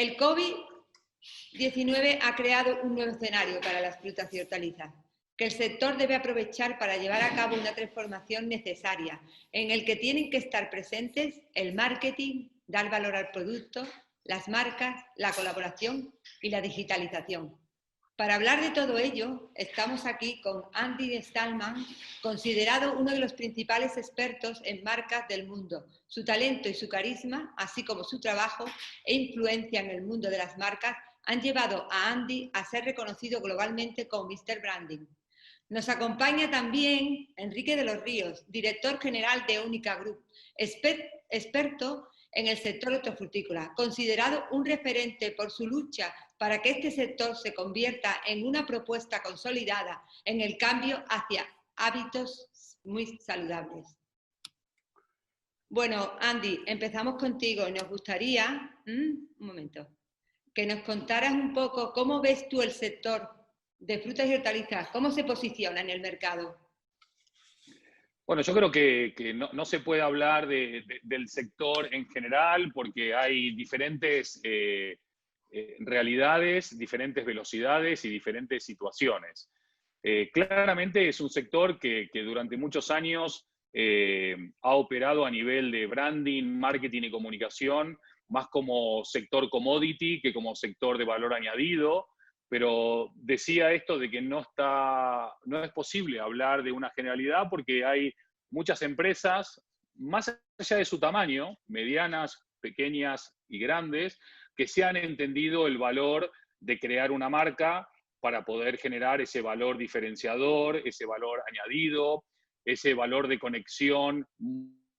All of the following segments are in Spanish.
El COVID-19 ha creado un nuevo escenario para las frutas y hortalizas, que el sector debe aprovechar para llevar a cabo una transformación necesaria, en el que tienen que estar presentes el marketing, dar valor al producto, las marcas, la colaboración y la digitalización. Para hablar de todo ello, estamos aquí con Andy Stallman, considerado uno de los principales expertos en marcas del mundo. Su talento y su carisma, así como su trabajo e influencia en el mundo de las marcas, han llevado a Andy a ser reconocido globalmente como Mr. Branding. Nos acompaña también Enrique de los Ríos, director general de Única Group, experto en el sector hortofrutícola, considerado un referente por su lucha para que este sector se convierta en una propuesta consolidada en el cambio hacia hábitos muy saludables. Bueno, Andy, empezamos contigo. Nos gustaría, un momento, que nos contaras un poco cómo ves tú el sector de frutas y hortalizas, cómo se posiciona en el mercado. Bueno, yo creo que no se puede hablar del sector en general porque hay diferentes realidades, diferentes velocidades y diferentes situaciones. Claramente es un sector que durante muchos años ha operado a nivel de branding, marketing y comunicación, más como sector commodity que como sector de valor añadido, pero decía esto de que no es posible hablar de una generalidad porque hay muchas empresas, más allá de su tamaño, medianas, pequeñas y grandes, que se han entendido el valor de crear una marca para poder generar ese valor diferenciador, ese valor añadido, ese valor de conexión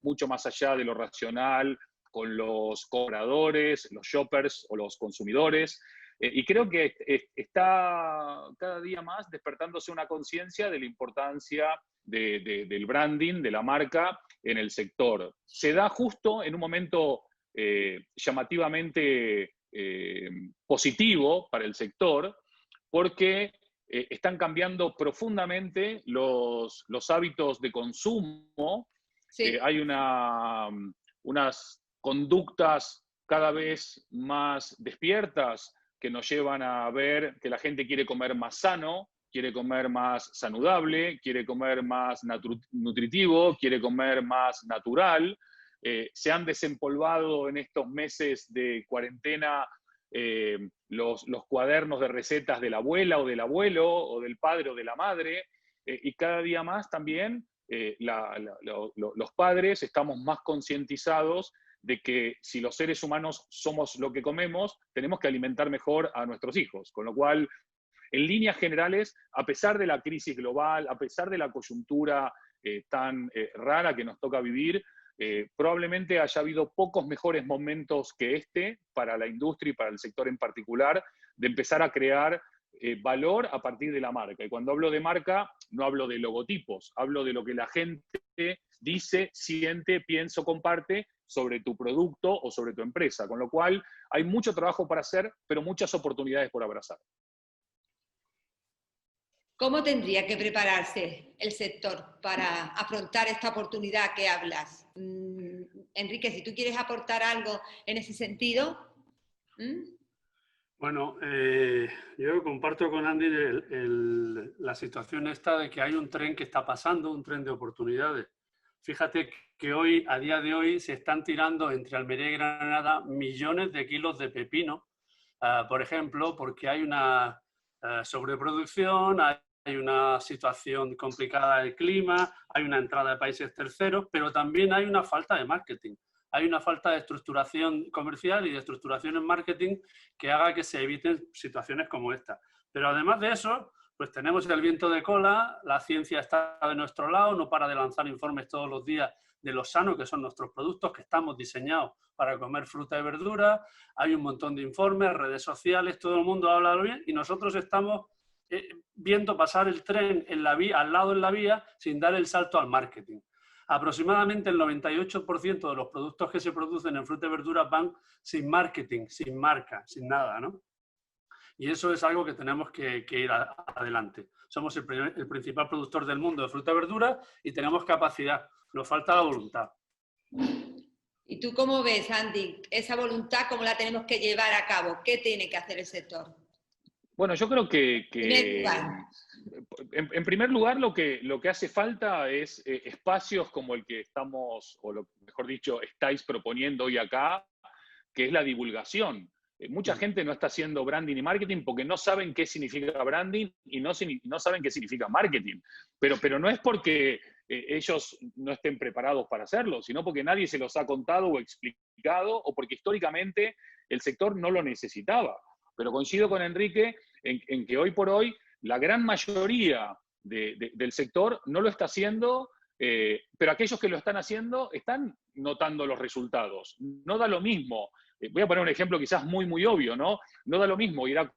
mucho más allá de lo racional con los compradores, los shoppers o los consumidores. Y creo que está cada día más despertándose una conciencia de la importancia del branding, de la marca en el sector. Se da justo en un momento llamativamente positivo para el sector, porque están cambiando profundamente los hábitos de consumo. Sí. Hay unas conductas cada vez más despiertas que nos llevan a ver que la gente quiere comer más sano, quiere comer más saludable, quiere comer más nutritivo, quiere comer más natural. Se han desempolvado en estos meses de cuarentena los cuadernos de recetas de la abuela o del abuelo, o del padre o de la madre, y cada día más también los padres estamos más concientizados de que si los seres humanos somos lo que comemos, tenemos que alimentar mejor a nuestros hijos. Con lo cual, en líneas generales, a pesar de la crisis global, a pesar de la coyuntura tan rara que nos toca vivir, probablemente haya habido pocos mejores momentos que este para la industria y para el sector en particular, de empezar a crear valor a partir de la marca. Y cuando hablo de marca, no hablo de logotipos, hablo de lo que la gente dice, siente, piensa o comparte sobre tu producto o sobre tu empresa. Con lo cual, hay mucho trabajo para hacer, pero muchas oportunidades por abrazar. ¿Cómo tendría que prepararse el sector para afrontar esta oportunidad que hablas? Enrique, si tú quieres aportar algo en ese sentido. Bueno, yo comparto con Andy la situación esta de que hay un tren que está pasando, un tren de oportunidades. Fíjate que hoy, a día de hoy, se están tirando entre Almería y Granada millones de kilos de pepino, por ejemplo, porque hay una sobreproducción, hay una situación complicada del clima, hay una entrada de países terceros, pero también hay una falta de marketing. Hay una falta de estructuración comercial y de estructuración en marketing que haga que se eviten situaciones como esta. Pero además de eso, pues tenemos el viento de cola, la ciencia está de nuestro lado, no para de lanzar informes todos los días de lo sano que son nuestros productos, que estamos diseñados para comer fruta y verdura. Hay un montón de informes, redes sociales, todo el mundo habla bien y nosotros estamos viendo pasar el tren en la vía, al lado en la vía, sin dar el salto al marketing. Aproximadamente el 98% de los productos que se producen en fruta y verduras van sin marketing, sin marca, sin nada, ¿no? Y eso es algo que tenemos que ir adelante. Somos el principal productor del mundo de fruta y verdura y tenemos capacidad. Nos falta la voluntad. ¿Y tú cómo ves, Andy, esa voluntad, cómo la tenemos que llevar a cabo? ¿Qué tiene que hacer el sector? Bueno, yo creo que Primer en primer lugar lo que hace falta es espacios como el que estamos, o mejor dicho, estáis proponiendo hoy acá, que es la divulgación. Mucha gente no está haciendo branding y marketing porque no saben qué significa branding y no saben qué significa marketing. Pero no es porque ellos no estén preparados para hacerlo, sino porque nadie se los ha contado o explicado, o porque históricamente el sector no lo necesitaba. Pero coincido con Enrique en que hoy por hoy la gran mayoría del sector no lo está haciendo, pero aquellos que lo están haciendo están notando los resultados. No da lo mismo. Voy a poner un ejemplo quizás muy, muy obvio, ¿no? No da lo mismo ir a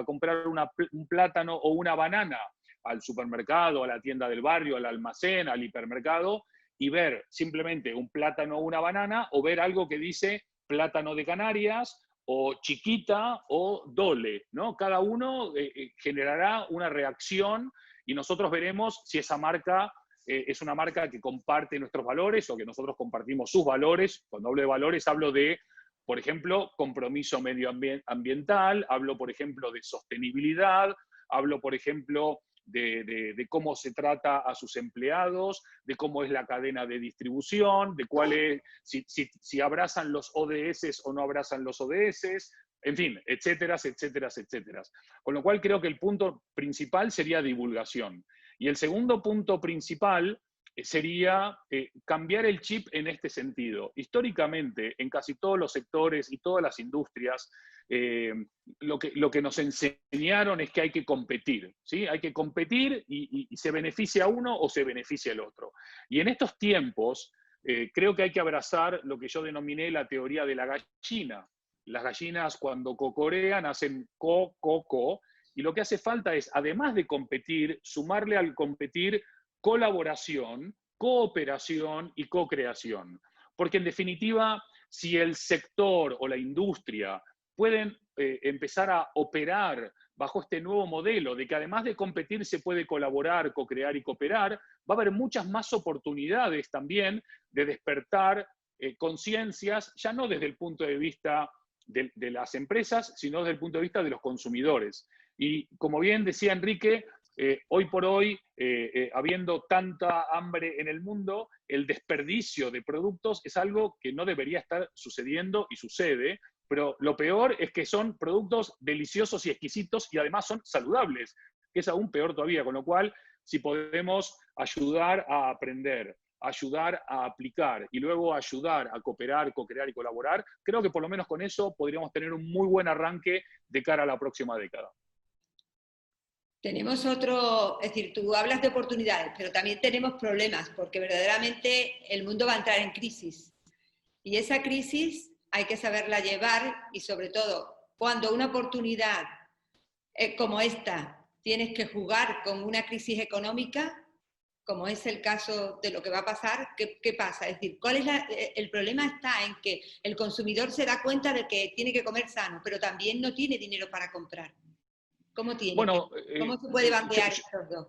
comprar un plátano o una banana al supermercado, a la tienda del barrio, al almacén, al hipermercado, y ver simplemente un plátano o una banana, o ver algo que dice plátano de Canarias, o chiquita, o dole, ¿no? Cada uno generará una reacción y nosotros veremos si esa marca es una marca que comparte nuestros valores o que nosotros compartimos sus valores. Cuando hablo de valores, hablo de, por ejemplo, compromiso medioambiental, hablo, por ejemplo, de sostenibilidad, hablo, por ejemplo, de cómo se trata a sus empleados, de cómo es la cadena de distribución, de cuál es, si abrazan los ODS o no abrazan los ODS, en fin, etcétera, etcétera, etcétera. Con lo cual creo que el punto principal sería divulgación. Y el segundo punto principal sería cambiar el chip en este sentido. Históricamente, en casi todos los sectores y todas las industrias, lo que nos enseñaron es que hay que competir, ¿sí? Hay que competir y se beneficia uno o se beneficia el otro. Y en estos tiempos, creo que hay que abrazar lo que yo denominé la teoría de la gallina. Las gallinas cuando cocorean hacen co, co, co, y lo que hace falta es, además de competir, sumarle al competir colaboración, cooperación y co-creación. Porque en definitiva, si el sector o la industria pueden empezar a operar bajo este nuevo modelo de que además de competir se puede colaborar, co-crear y cooperar, va a haber muchas más oportunidades también de despertar conciencias, ya no desde el punto de vista de las empresas, sino desde el punto de vista de los consumidores. Y como bien decía Enrique, hoy por hoy, habiendo tanta hambre en el mundo, el desperdicio de productos es algo que no debería estar sucediendo y sucede, pero lo peor es que son productos deliciosos y exquisitos y además son saludables, que es aún peor todavía, con lo cual, si podemos ayudar a aprender, ayudar a aplicar y luego ayudar a cooperar, co-crear y colaborar, creo que por lo menos con eso podríamos tener un muy buen arranque de cara a la próxima década. Tenemos otro, es decir, tú hablas de oportunidades, pero también tenemos problemas, porque verdaderamente el mundo va a entrar en crisis. Y esa crisis hay que saberla llevar y sobre todo, cuando una oportunidad como esta tienes que jugar con una crisis económica, como es el caso de lo que va a pasar, ¿qué pasa? Es decir, el problema está en que el consumidor se da cuenta de que tiene que comer sano, pero también no tiene dinero para comprar. ¿Cómo tiene? Bueno, ¿Cómo se puede bandear estos dos?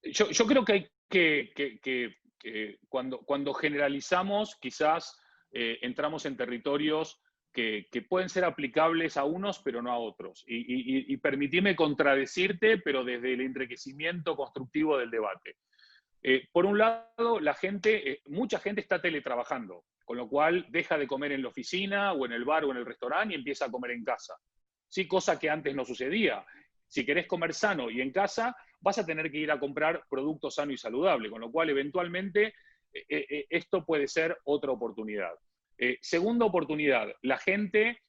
Yo creo que hay que cuando generalizamos, quizás entramos en territorios que pueden ser aplicables a unos, pero no a otros. Y permitime contradecirte, pero desde el enriquecimiento constructivo del debate. Por un lado, mucha gente está teletrabajando, con lo cual deja de comer en la oficina, o en el bar, o en el restaurante, y empieza a comer en casa. Sí, cosa que antes no sucedía. Si querés comer sano y en casa, vas a tener que ir a comprar producto sano y saludable, con lo cual eventualmente esto puede ser otra oportunidad. Segunda oportunidad, la gente,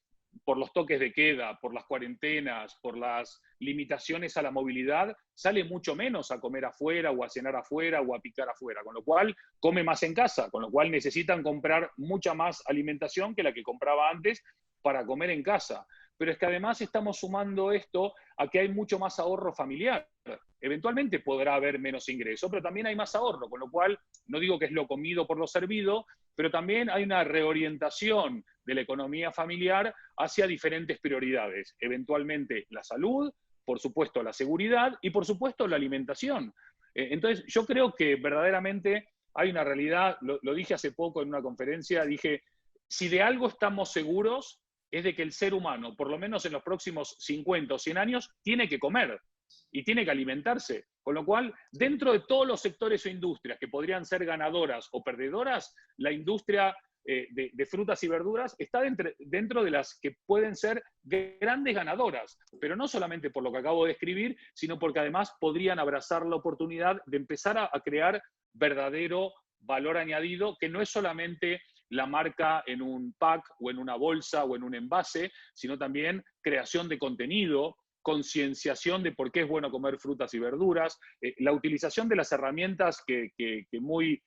por los toques de queda, por las cuarentenas, por las limitaciones a la movilidad, sale mucho menos a comer afuera o a cenar afuera o a picar afuera, con lo cual come más en casa, con lo cual necesitan comprar mucha más alimentación que la que compraba antes para comer en casa. Pero es que además estamos sumando esto a que hay mucho más ahorro familiar. Eventualmente podrá haber menos ingreso, pero también hay más ahorro, con lo cual no digo que es lo comido por lo servido, pero también hay una reorientación de la economía familiar hacia diferentes prioridades. Eventualmente la salud, por supuesto la seguridad y por supuesto la alimentación. Entonces yo creo que verdaderamente hay una realidad, lo dije hace poco en una conferencia, dije, si de algo estamos seguros, es de que el ser humano, por lo menos en los próximos 50 o 100 años, tiene que comer y tiene que alimentarse. Con lo cual, dentro de todos los sectores o industrias que podrían ser ganadoras o perdedoras, la industria de frutas y verduras está dentro de las que pueden ser grandes ganadoras, pero no solamente por lo que acabo de describir, sino porque además podrían abrazar la oportunidad de empezar a crear verdadero valor añadido, que no es solamente la marca en un pack o en una bolsa o en un envase, sino también creación de contenido, concienciación de por qué es bueno comer frutas y verduras, la utilización de las herramientas que muy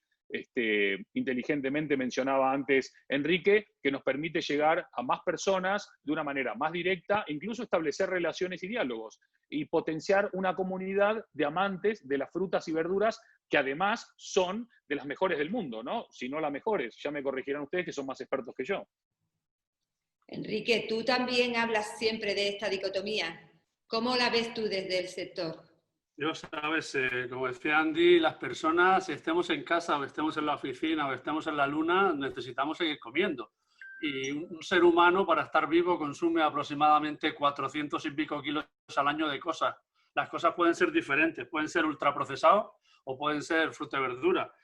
inteligentemente mencionaba antes Enrique, que nos permite llegar a más personas de una manera más directa, incluso establecer relaciones y diálogos, y potenciar una comunidad de amantes de las frutas y verduras que además son de las mejores del mundo, ¿no? Si no las mejores, ya me corregirán ustedes que son más expertos que yo. Enrique, tú también hablas siempre de esta dicotomía. ¿Cómo la ves tú desde el sector? Yo, sabes, como decía Andy, las personas, estemos en casa o estemos en la oficina o estemos en la luna, necesitamos seguir comiendo. Y un ser humano, para estar vivo, consume aproximadamente 400 y pico kilos al año de cosas. Las cosas pueden ser diferentes, pueden ser ultraprocesados o pueden ser fruta y verdura.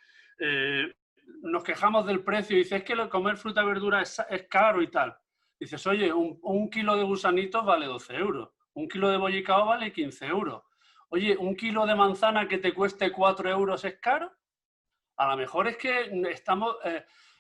Nos quejamos del precio y dices, es que comer fruta y verdura es caro y tal. Dices, oye, un kilo de gusanitos vale 12 euros, un kilo de bollicao vale 15 euros. Oye, ¿un kilo de manzana que te cueste 4 euros es caro? A lo mejor es que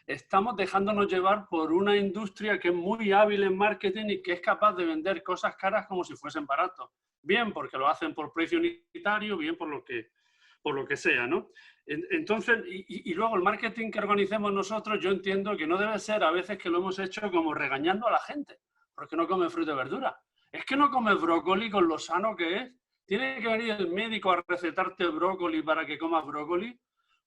estamos dejándonos llevar por una industria que es muy hábil en marketing y que es capaz de vender cosas caras como si fuesen baratos. Bien porque lo hacen por precio unitario, bien por lo que sea, ¿no? Entonces, y luego el marketing que organicemos nosotros, yo entiendo que no debe ser a veces que lo hemos hecho como regañando a la gente, porque no come fruta y verdura. Es que no comes brócoli con lo sano que es. ¿Tiene que venir el médico a recetarte brócoli para que comas brócoli?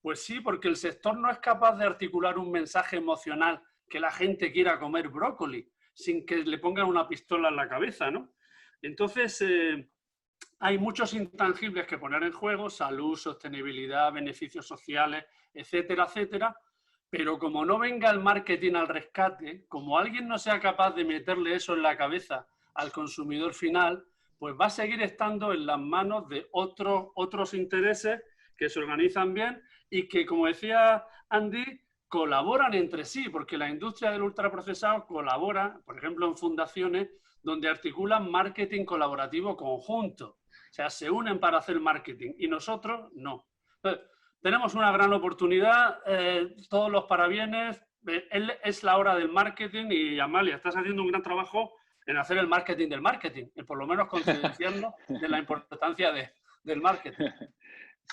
Pues sí, porque el sector no es capaz de articular un mensaje emocional que la gente quiera comer brócoli sin que le pongan una pistola en la cabeza, ¿no? Entonces, hay muchos intangibles que poner en juego, salud, sostenibilidad, beneficios sociales, etcétera, etcétera, pero como no venga el marketing al rescate, como alguien no sea capaz de meterle eso en la cabeza al consumidor final, pues va a seguir estando en las manos de otros intereses que se organizan bien y que, como decía Andy, colaboran entre sí, porque la industria del ultraprocesado colabora, por ejemplo, en fundaciones donde articulan marketing colaborativo conjunto. O sea, se unen para hacer marketing y nosotros no. Entonces, tenemos una gran oportunidad, todos los parabienes, es la hora del marketing y Amalia, estás haciendo un gran trabajo en hacer el marketing del marketing, en por lo menos concienciarnos de la importancia del marketing.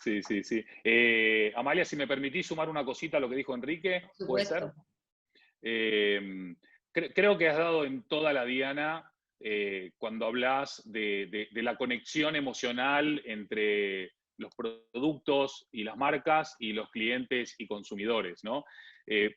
Sí, sí, sí. Amalia, si me permitís sumar una cosita a lo que dijo Enrique, ¿puede ser? Creo que has dado en toda la diana cuando hablas de la conexión emocional entre los productos y las marcas y los clientes y consumidores, ¿no?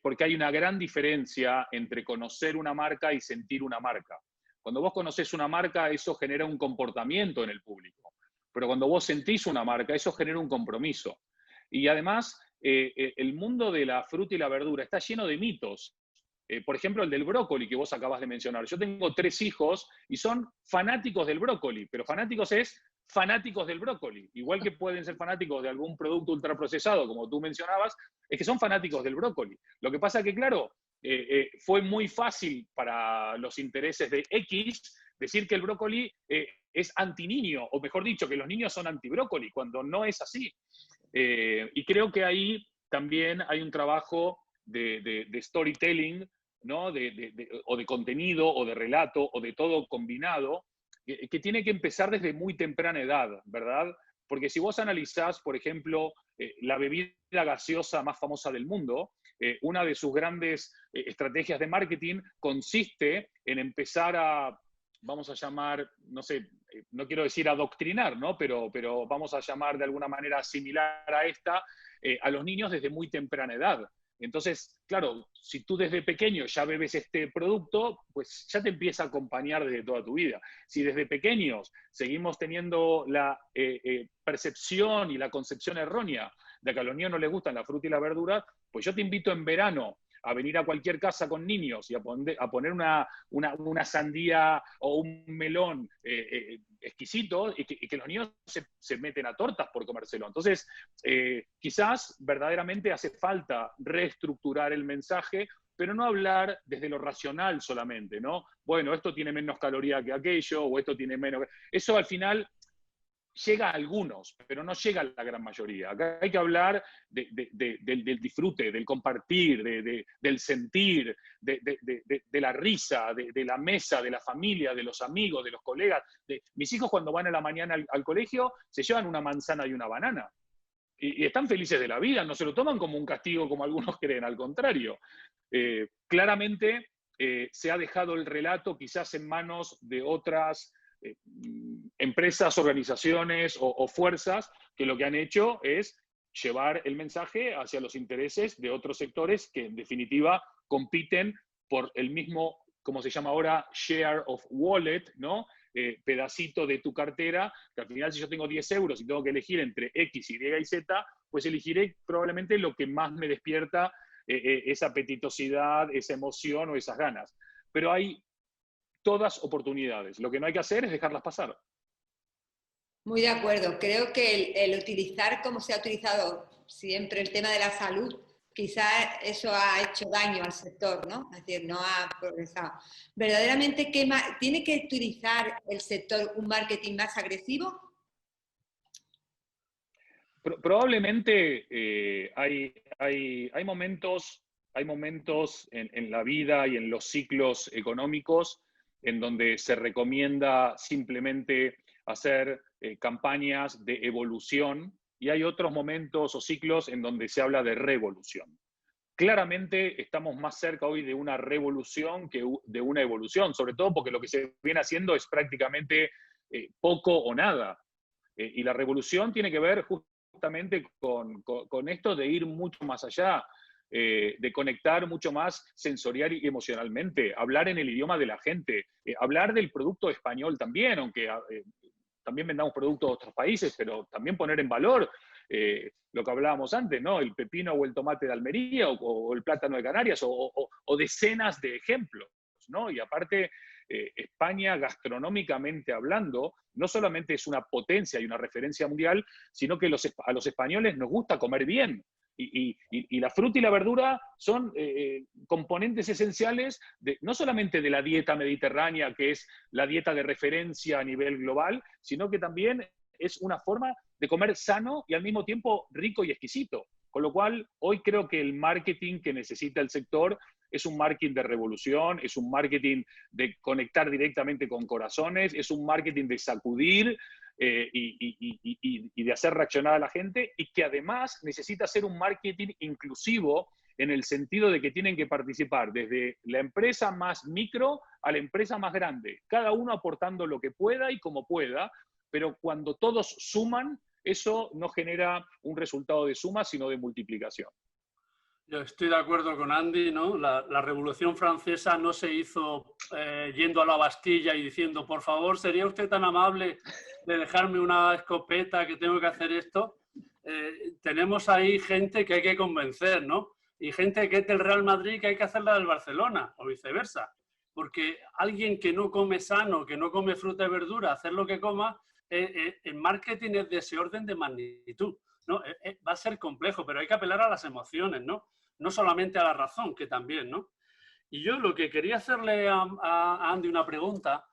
Porque hay una gran diferencia entre conocer una marca y sentir una marca. Cuando vos conocés una marca, eso genera un comportamiento en el público. Pero cuando vos sentís una marca, eso genera un compromiso. Y además, el mundo de la fruta y la verdura está lleno de mitos. Por ejemplo, el del brócoli que vos acabas de mencionar. Yo tengo 3 hijos y son fanáticos del brócoli, pero fanáticos del brócoli. Igual que pueden ser fanáticos de algún producto ultraprocesado, como tú mencionabas, es que son fanáticos del brócoli. Lo que pasa es que, claro, fue muy fácil para los intereses de X decir que el brócoli es antiniño, o mejor dicho, que los niños son antibrócoli, cuando no es así. Y creo que ahí también hay un trabajo de storytelling, ¿no? O de contenido, o de relato, o de todo combinado, que tiene que empezar desde muy temprana edad, ¿verdad? Porque si vos analizás, por ejemplo, la bebida gaseosa más famosa del mundo, una de sus grandes estrategias de marketing consiste en empezar a, vamos a llamar, no sé, no quiero decir adoctrinar, ¿no? Pero vamos a llamar de alguna manera similar a esta, a los niños desde muy temprana edad. Entonces, claro, si tú desde pequeño ya bebes este producto, pues ya te empieza a acompañar desde toda tu vida. Si desde pequeños seguimos teniendo la percepción y la concepción errónea de que a los niños no les gustan la fruta y la verdura, pues yo te invito en verano a venir a cualquier casa con niños y a poner una sandía o un melón exquisito y que los niños se meten a tortas por comérselo. Entonces, quizás verdaderamente hace falta reestructurar el mensaje, pero no hablar desde lo racional solamente, ¿no? Bueno, esto tiene menos caloría que aquello, o esto tiene menos... Eso al final llega a algunos, pero no llega a la gran mayoría. Acá hay que hablar del disfrute, del compartir, del sentir, de la risa, de la mesa, de la familia, de los amigos, de los colegas. Mis hijos cuando van a la mañana al colegio se llevan una manzana y una banana. Y están felices de la vida, no se lo toman como un castigo como algunos creen, al contrario. Claramente se ha dejado el relato quizás en manos de otras empresas, organizaciones o fuerzas que lo que han hecho es llevar el mensaje hacia los intereses de otros sectores que en definitiva compiten por el mismo, como se llama ahora, share of wallet, ¿no? Pedacito de tu cartera, que al final si yo tengo 10 euros y tengo que elegir entre X, Y y Z, pues elegiré probablemente lo que más me despierta esa apetitosidad, esa emoción o esas ganas. Pero hay todas oportunidades. Lo que no hay que hacer es dejarlas pasar. Muy de acuerdo. Creo que el utilizar como se ha utilizado siempre el tema de la salud, quizás eso ha hecho daño al sector, ¿no? Es decir, no ha progresado. ¿Verdaderamente tiene que utilizar el sector un marketing más agresivo? Probablemente hay momentos en la vida y en los ciclos económicos en donde se recomienda simplemente hacer campañas de evolución, y hay otros momentos o ciclos en donde se habla de revolución. Claramente estamos más cerca hoy de una revolución que de una evolución, sobre todo porque lo que se viene haciendo es prácticamente poco o nada. Y la revolución tiene que ver justamente con esto de ir mucho más allá, de conectar mucho más sensorial y emocionalmente, hablar en el idioma de la gente, hablar del producto español también, aunque también vendamos productos de otros países, pero también poner en valor lo que hablábamos antes, ¿no? El pepino o el tomate de Almería o el plátano de Canarias o decenas de ejemplos, ¿no? Y aparte, España, gastronómicamente hablando, no solamente es una potencia y una referencia mundial, sino que a los españoles nos gusta comer bien. Y la fruta y la verdura son componentes esenciales no solamente de la dieta mediterránea, que es la dieta de referencia a nivel global, sino que también es una forma de comer sano y al mismo tiempo rico y exquisito. Con lo cual, hoy creo que el marketing que necesita el sector es un marketing de revolución, es un marketing de conectar directamente con corazones, es un marketing de sacudir y de hacer reaccionar a la gente, y que además necesita ser un marketing inclusivo en el sentido de que tienen que participar desde la empresa más micro a la empresa más grande, cada uno aportando lo que pueda y como pueda, pero cuando todos suman, eso no genera un resultado de suma, sino de multiplicación. Yo estoy de acuerdo con Andy, ¿no? La Revolución Francesa no se hizo yendo a la Bastilla y diciendo, por favor, ¿sería usted tan amable de dejarme una escopeta que tengo que hacer esto? Tenemos ahí gente que hay que convencer, ¿no? Y gente que es del Real Madrid que hay que hacerla del Barcelona, o viceversa. Porque alguien que no come sano, que no come fruta y verdura, hacer lo que coma, el marketing es de ese orden de magnitud, ¿no? Va a ser complejo, pero hay que apelar a las emociones, ¿no? No solamente a la razón, que también, ¿no? Y yo lo que quería hacerle a Andy una pregunta,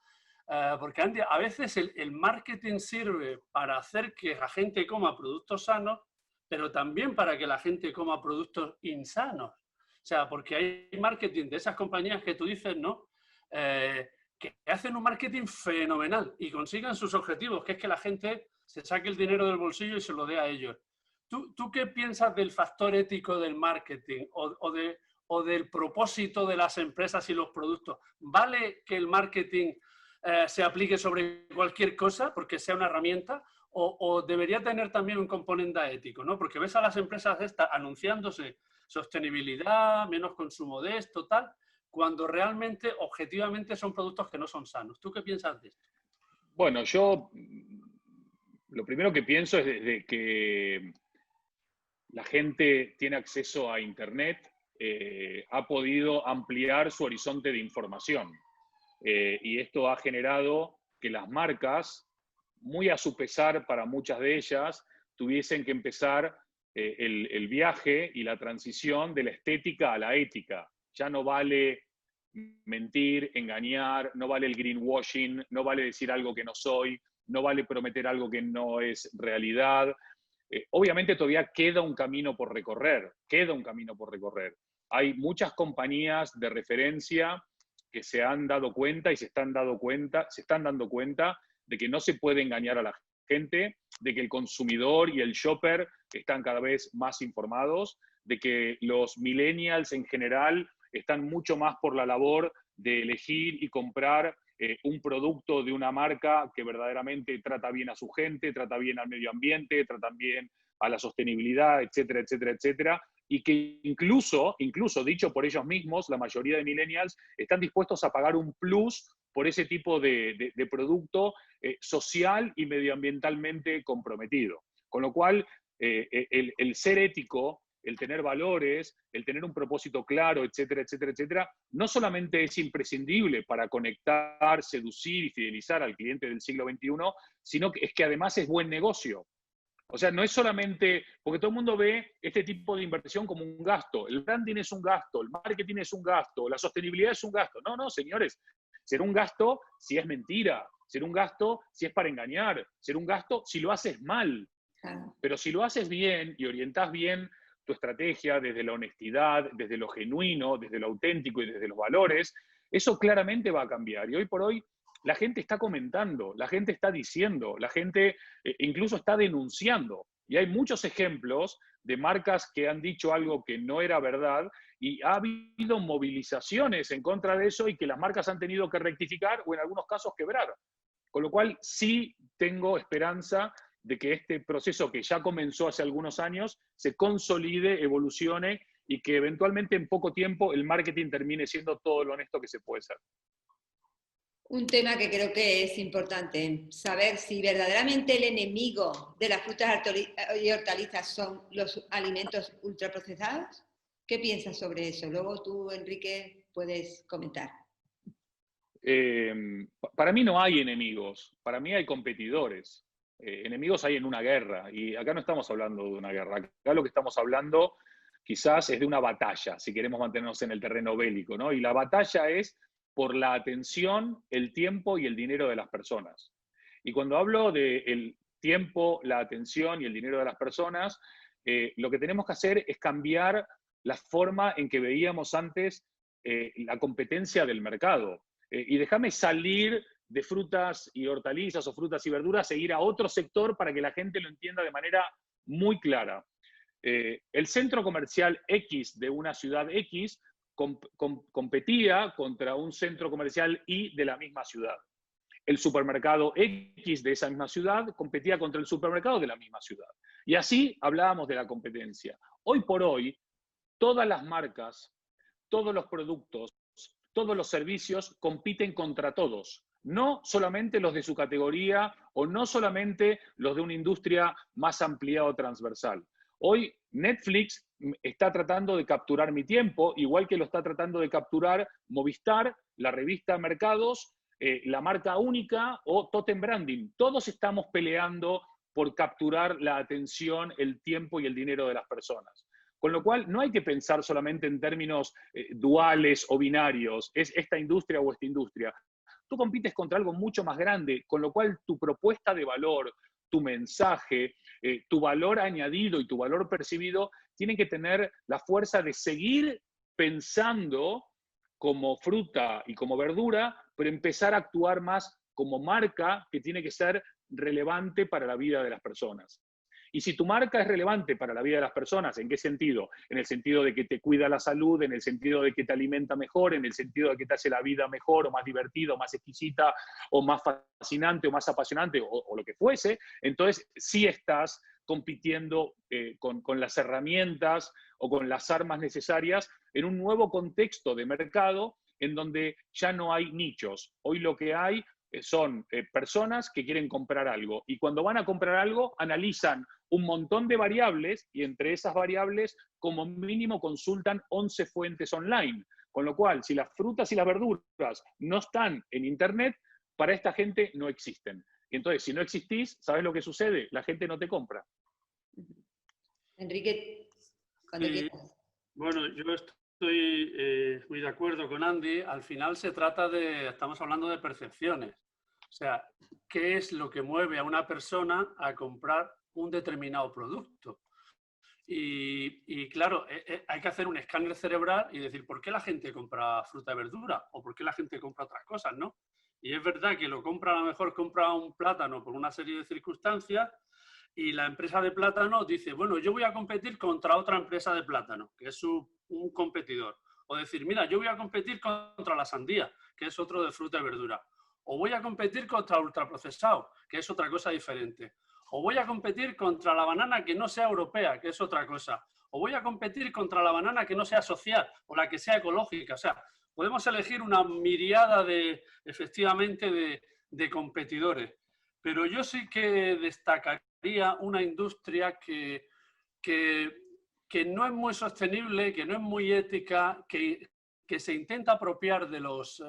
porque Andy, a veces el marketing sirve para hacer que la gente coma productos sanos, pero también para que la gente coma productos insanos. O sea, porque hay marketing de esas compañías que tú dices, ¿no? Que hacen un marketing fenomenal y consigan sus objetivos, que es que la gente se saque el dinero del bolsillo y se lo dé a ellos. ¿Tú qué piensas del factor ético del marketing o del propósito de las empresas y los productos? ¿Vale que el marketing se aplique sobre cualquier cosa porque sea una herramienta? ¿O debería tener también un componente ético, ¿no? Porque ves a las empresas estas anunciándose sostenibilidad, menos consumo de esto, tal, cuando realmente, objetivamente, son productos que no son sanos. ¿Tú qué piensas de esto? Bueno, yo lo primero que pienso es de que la gente tiene acceso a Internet, ha podido ampliar su horizonte de información. Y esto ha generado que las marcas, muy a su pesar para muchas de ellas, tuviesen que empezar el viaje y la transición de la estética a la ética. Ya no vale mentir, engañar, no vale el greenwashing, no vale decir algo que no soy, no vale prometer algo que no es realidad. Obviamente todavía queda un camino por recorrer, Hay muchas compañías de referencia que se han dado cuenta y se están dando cuenta de que no se puede engañar a la gente, de que el consumidor y el shopper están cada vez más informados, de que los millennials en general están mucho más por la labor de elegir y comprar un producto de una marca que verdaderamente trata bien a su gente, trata bien al medio ambiente, trata bien a la sostenibilidad, etcétera, etcétera, etcétera, y que incluso dicho por ellos mismos, la mayoría de millennials están dispuestos a pagar un plus por ese tipo de producto social y medioambientalmente comprometido. Con lo cual, el ser ético, el tener valores, el tener un propósito claro, etcétera, etcétera, etcétera, no solamente es imprescindible para conectar, seducir y fidelizar al cliente del siglo XXI, sino que es que además es buen negocio. O sea, no es solamente, porque todo el mundo ve este tipo de inversión como un gasto. El branding es un gasto, el marketing es un gasto, la sostenibilidad es un gasto. No, no, señores. Será un gasto si es mentira, será un gasto si es para engañar, será un gasto si lo haces mal. Pero si lo haces bien y orientás bien tu estrategia desde la honestidad, desde lo genuino, desde lo auténtico y desde los valores, eso claramente va a cambiar. Y hoy por hoy la gente está comentando, la gente está diciendo, la gente incluso está denunciando. Y hay muchos ejemplos de marcas que han dicho algo que no era verdad y ha habido movilizaciones en contra de eso y que las marcas han tenido que rectificar o en algunos casos quebrar. Con lo cual sí tengo esperanza de que este proceso que ya comenzó hace algunos años se consolide, evolucione y que eventualmente en poco tiempo el marketing termine siendo todo lo honesto que se puede ser. Un tema que creo que es importante, saber si verdaderamente el enemigo de las frutas y hortalizas son los alimentos ultraprocesados. ¿Qué piensas sobre eso? Luego tú, Enrique, puedes comentar. Para mí no hay enemigos, para mí hay competidores. Enemigos hay en una guerra, y acá no estamos hablando de una guerra, acá lo que estamos hablando quizás es de una batalla, si queremos mantenernos en el terreno bélico, ¿no? Y la batalla es por la atención, el tiempo y el dinero de las personas. Y cuando hablo del tiempo, la atención y el dinero de las personas, lo que tenemos que hacer es cambiar la forma en que veíamos antes la competencia del mercado. Y déjame salir de frutas y hortalizas o frutas y verduras e ir a otro sector para que la gente lo entienda de manera muy clara. El centro comercial X de una ciudad X competía contra un centro comercial Y de la misma ciudad. El supermercado X de esa misma ciudad competía contra el supermercado de la misma ciudad. Y así hablábamos de la competencia. Hoy por hoy, todas las marcas, todos los productos, todos los servicios compiten contra todos. No solamente los de su categoría o no solamente los de una industria más ampliada o transversal. Hoy Netflix está tratando de capturar mi tiempo, igual que lo está tratando de capturar Movistar, la revista Mercados, la marca única o Totem Branding. Todos estamos peleando por capturar la atención, el tiempo y el dinero de las personas. Con lo cual, no hay que pensar solamente en términos duales o binarios, es esta industria o esta industria. Tú compites contra algo mucho más grande, con lo cual tu propuesta de valor, tu mensaje, tu valor añadido y tu valor percibido tienen que tener la fuerza de seguir pensando como fruta y como verdura, pero empezar a actuar más como marca que tiene que ser relevante para la vida de las personas. Y si tu marca es relevante para la vida de las personas, ¿en qué sentido? En el sentido de que te cuida la salud, en el sentido de que te alimenta mejor, en el sentido de que te hace la vida mejor o más divertida, o más exquisita, o más fascinante, o más apasionante, o lo que fuese, entonces sí estás compitiendo con las herramientas o con las armas necesarias en un nuevo contexto de mercado en donde ya no hay nichos. Hoy lo que hay son personas que quieren comprar algo y cuando van a comprar algo analizan un montón de variables y entre esas variables como mínimo consultan 11 fuentes online. Con lo cual, si las frutas y las verduras no están en Internet, para esta gente no existen. Y entonces, si no existís, ¿sabes lo que sucede? La gente no te compra. Enrique, cuando quieras. Bueno, yo estoy muy de acuerdo con Andy. Al final se trata estamos hablando de percepciones. O sea, ¿qué es lo que mueve a una persona a comprar un determinado producto? Y claro, hay que hacer un escáner cerebral y decir, ¿por qué la gente compra fruta y verdura? ¿O por qué la gente compra otras cosas, no? Y es verdad que lo compra, a lo mejor compra un plátano por una serie de circunstancias, y la empresa de plátano dice, bueno, yo voy a competir contra otra empresa de plátano, que es un competidor. O decir, mira, yo voy a competir contra la sandía, que es otro de fruta y verdura. O voy a competir contra ultraprocesado, que es otra cosa diferente. O voy a competir contra la banana que no sea europea, que es otra cosa. O voy a competir contra la banana que no sea social o la que sea ecológica. O sea, podemos elegir una miriada efectivamente, de competidores. Pero yo sí que destacaría una industria que no es muy sostenible, que no es muy ética, que se intenta apropiar de los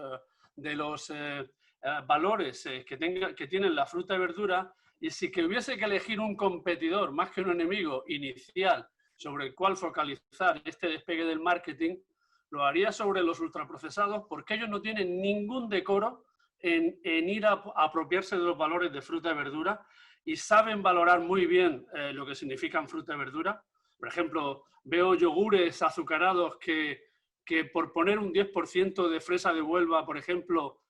valores que tienen la fruta y verdura. Y si que hubiese que elegir un competidor más que un enemigo inicial sobre el cual focalizar este despegue del marketing, lo haría sobre los ultraprocesados, porque ellos no tienen ningún decoro en ir a apropiarse de los valores de fruta y verdura, y saben valorar muy bien lo que significan fruta y verdura. Por ejemplo, veo yogures azucarados que por poner un 10% de fresa de Huelva, por ejemplo,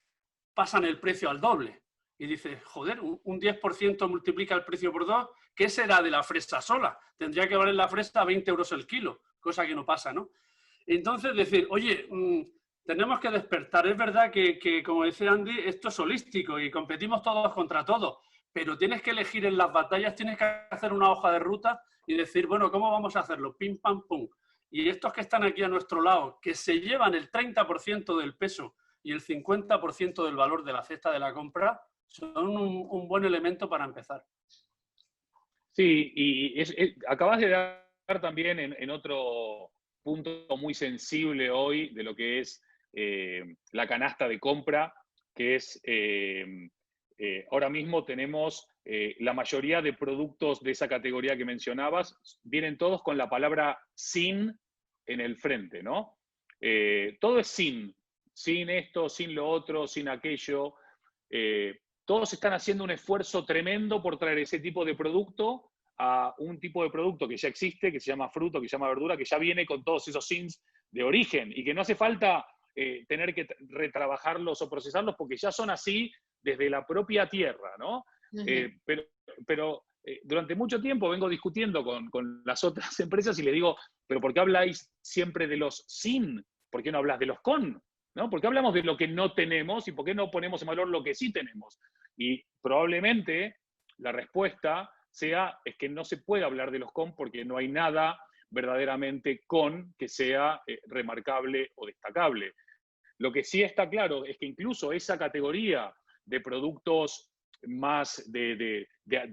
pasan el precio al doble. Y dices, joder, un 10% multiplica el precio por 2, ¿qué será de la fresa sola? Tendría que valer la fresa 20 euros el kilo, cosa que no pasa, ¿no? Entonces, decir, oye, tenemos que despertar. Es verdad que, como decía Andy, esto es holístico y competimos todos contra todos, pero tienes que elegir en las batallas, tienes que hacer una hoja de ruta y decir, bueno, ¿cómo vamos a hacerlo? Pim, pam, pum. Y estos que están aquí a nuestro lado, que se llevan el 30% del peso y el 50% del valor de la cesta de la compra, son un buen elemento para empezar. Sí, y acabas de dar también en otro punto muy sensible hoy de lo que es la canasta de compra, que es, ahora mismo tenemos la mayoría de productos de esa categoría que mencionabas, vienen todos con la palabra sin en el frente, ¿no? Todo es sin esto, sin lo otro, sin aquello. Todos están haciendo un esfuerzo tremendo por traer ese tipo de producto a un tipo de producto que ya existe, que se llama fruto, que se llama verdura, que ya viene con todos esos sins de origen y que no hace falta tener que retrabajarlos o procesarlos porque ya son así desde la propia tierra, ¿no? Pero durante mucho tiempo vengo discutiendo con las otras empresas y les digo, ¿pero por qué habláis siempre de los sin? ¿Por qué no hablas de los con? ¿No? ¿Por qué hablamos de lo que no tenemos y por qué no ponemos en valor lo que sí tenemos? Y probablemente la respuesta es que no se puede hablar de los con porque no hay nada verdaderamente con que sea remarcable o destacable. Lo que sí está claro es que incluso esa categoría de productos más de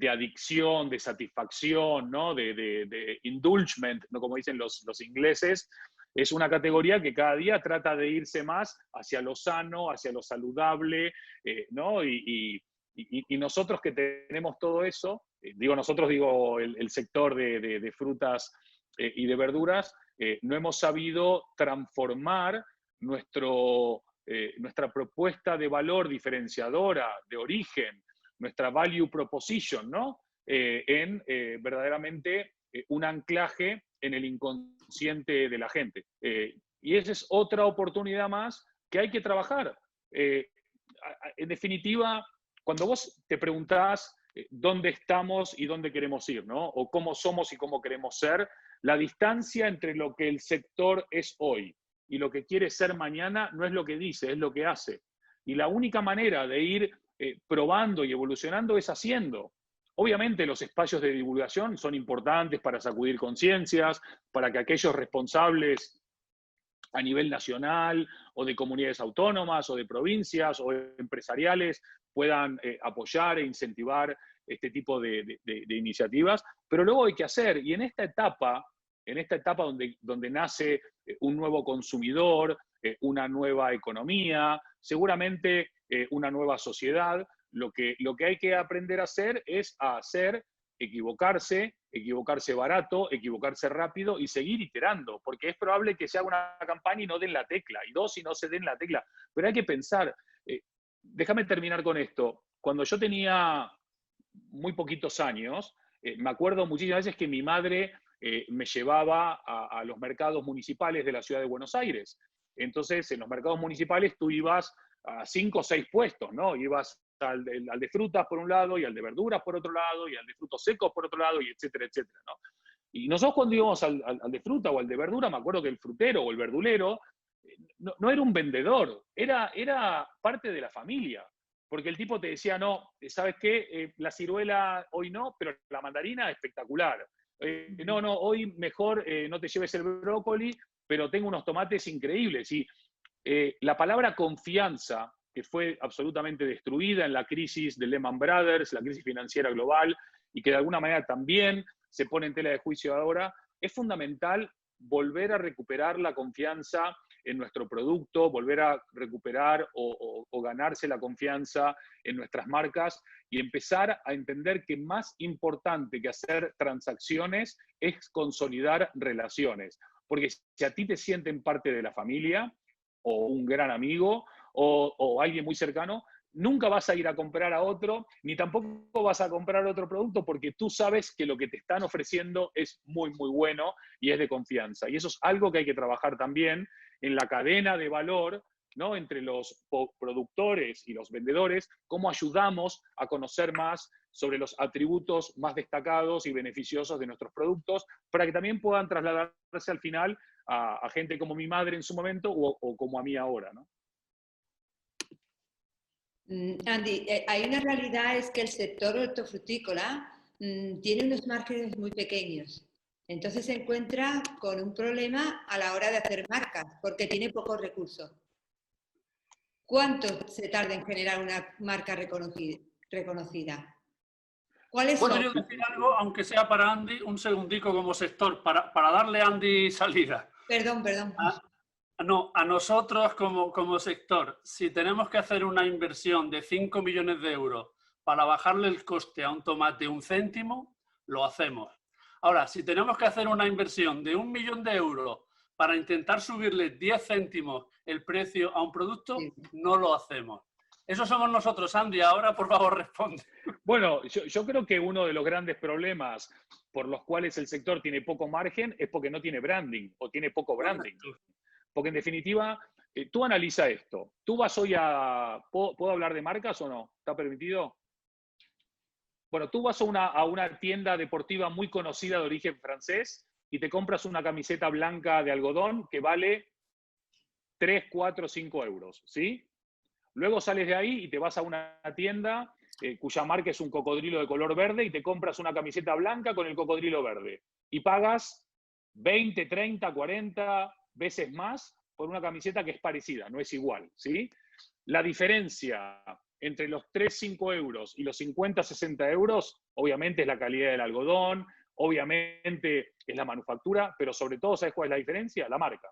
adicción, de satisfacción, ¿no? de indulgement, ¿no? Como dicen los ingleses, es una categoría que cada día trata de irse más hacia lo sano, hacia lo saludable, ¿no? Y nosotros que tenemos todo eso, digo el sector de frutas y de verduras, no hemos sabido transformar nuestra propuesta de valor diferenciadora, de origen, nuestra value proposition, ¿no? En verdaderamente un anclaje en el inconsciente de la gente. Y esa es otra oportunidad más que hay que trabajar. En definitiva, cuando vos te preguntás dónde estamos y dónde queremos ir, ¿no? O cómo somos y cómo queremos ser, la distancia entre lo que el sector es hoy y lo que quiere ser mañana no es lo que dice, es lo que hace. Y la única manera de ir probando y evolucionando es haciendo. Obviamente los espacios de divulgación son importantes para sacudir conciencias, para que aquellos responsables a nivel nacional o de comunidades autónomas o de provincias o empresariales puedan apoyar e incentivar este tipo de iniciativas, pero luego hay que hacer, y en esta etapa en esta etapa donde nace un nuevo consumidor, una nueva economía, seguramente una nueva sociedad. Lo que hay que aprender a hacer es equivocarse barato, equivocarse rápido y seguir iterando, porque es probable que se haga una campaña y no den la tecla, y dos, y no se den la tecla. Pero hay que pensar, déjame terminar con esto. Cuando yo tenía muy poquitos años, me acuerdo muchísimas veces que mi madre me llevaba a los mercados municipales de la ciudad de Buenos Aires. Entonces, en los mercados municipales tú ibas a 5 o 6 puestos, ¿no? Ibas al de frutas por un lado, y al de verduras por otro lado, y al de frutos secos por otro lado, y etcétera, etcétera, ¿no? Y nosotros cuando íbamos al de fruta o al de verdura, me acuerdo que el frutero o el verdulero no era un vendedor, era parte de la familia. Porque el tipo te decía, no, ¿sabes qué? La ciruela hoy no, pero la mandarina espectacular. No, hoy mejor no te lleves el brócoli, pero tengo unos tomates increíbles. Y la palabra confianza, que fue absolutamente destruida en la crisis de Lehman Brothers, la crisis financiera global, y que de alguna manera también se pone en tela de juicio ahora, es fundamental volver a recuperar la confianza en nuestro producto, volver a recuperar o ganarse la confianza en nuestras marcas y empezar a entender que más importante que hacer transacciones es consolidar relaciones. Porque si a ti te sienten parte de la familia, o un gran amigo, o alguien muy cercano, nunca vas a ir a comprar a otro, ni tampoco vas a comprar otro producto, porque tú sabes que lo que te están ofreciendo es muy, muy bueno y es de confianza. Y eso es algo que hay que trabajar también en la cadena de valor, ¿no? Entre los productores y los vendedores, cómo ayudamos a conocer más sobre los atributos más destacados y beneficiosos de nuestros productos, para que también puedan trasladarse al final a gente como mi madre en su momento o como a mí ahora, ¿no? Andy, hay una realidad, es que el sector hortofrutícola tiene unos márgenes muy pequeños. Entonces se encuentra con un problema a la hora de hacer marcas, porque tiene pocos recursos. ¿Cuánto se tarda en generar una marca reconocida? ¿Cuáles son? ¿Puedo yo decir algo, aunque sea para Andy, un segundico como sector, para darle a Andy salida? Perdón. No, a nosotros como sector, si tenemos que hacer una inversión de 5 millones de euros para bajarle el coste a un tomate 1 céntimo, lo hacemos. Ahora, si tenemos que hacer una inversión de 1 millón de euros para intentar subirle 10 céntimos el precio a un producto, sí, no lo hacemos. Eso somos nosotros, Andy. Ahora, por favor, responde. Bueno, yo creo que uno de los grandes problemas por los cuales el sector tiene poco margen es porque no tiene branding o tiene poco branding. Porque en definitiva, tú analiza esto. Tú vas hoy a... ¿Puedo hablar de marcas o no? ¿Está permitido? Bueno, tú vas a una tienda deportiva muy conocida de origen francés y te compras una camiseta blanca de algodón que vale 3, 4, 5 euros, ¿sí? Luego sales de ahí y te vas a una tienda cuya marca es un cocodrilo de color verde y te compras una camiseta blanca con el cocodrilo verde. Y pagas 20, 30, 40 veces más por una camiseta que es parecida, no es igual, ¿sí? La diferencia entre los 3, 5 euros y los 50, 60 euros, obviamente es la calidad del algodón, obviamente es la manufactura, pero sobre todo, ¿sabes cuál es la diferencia? La marca.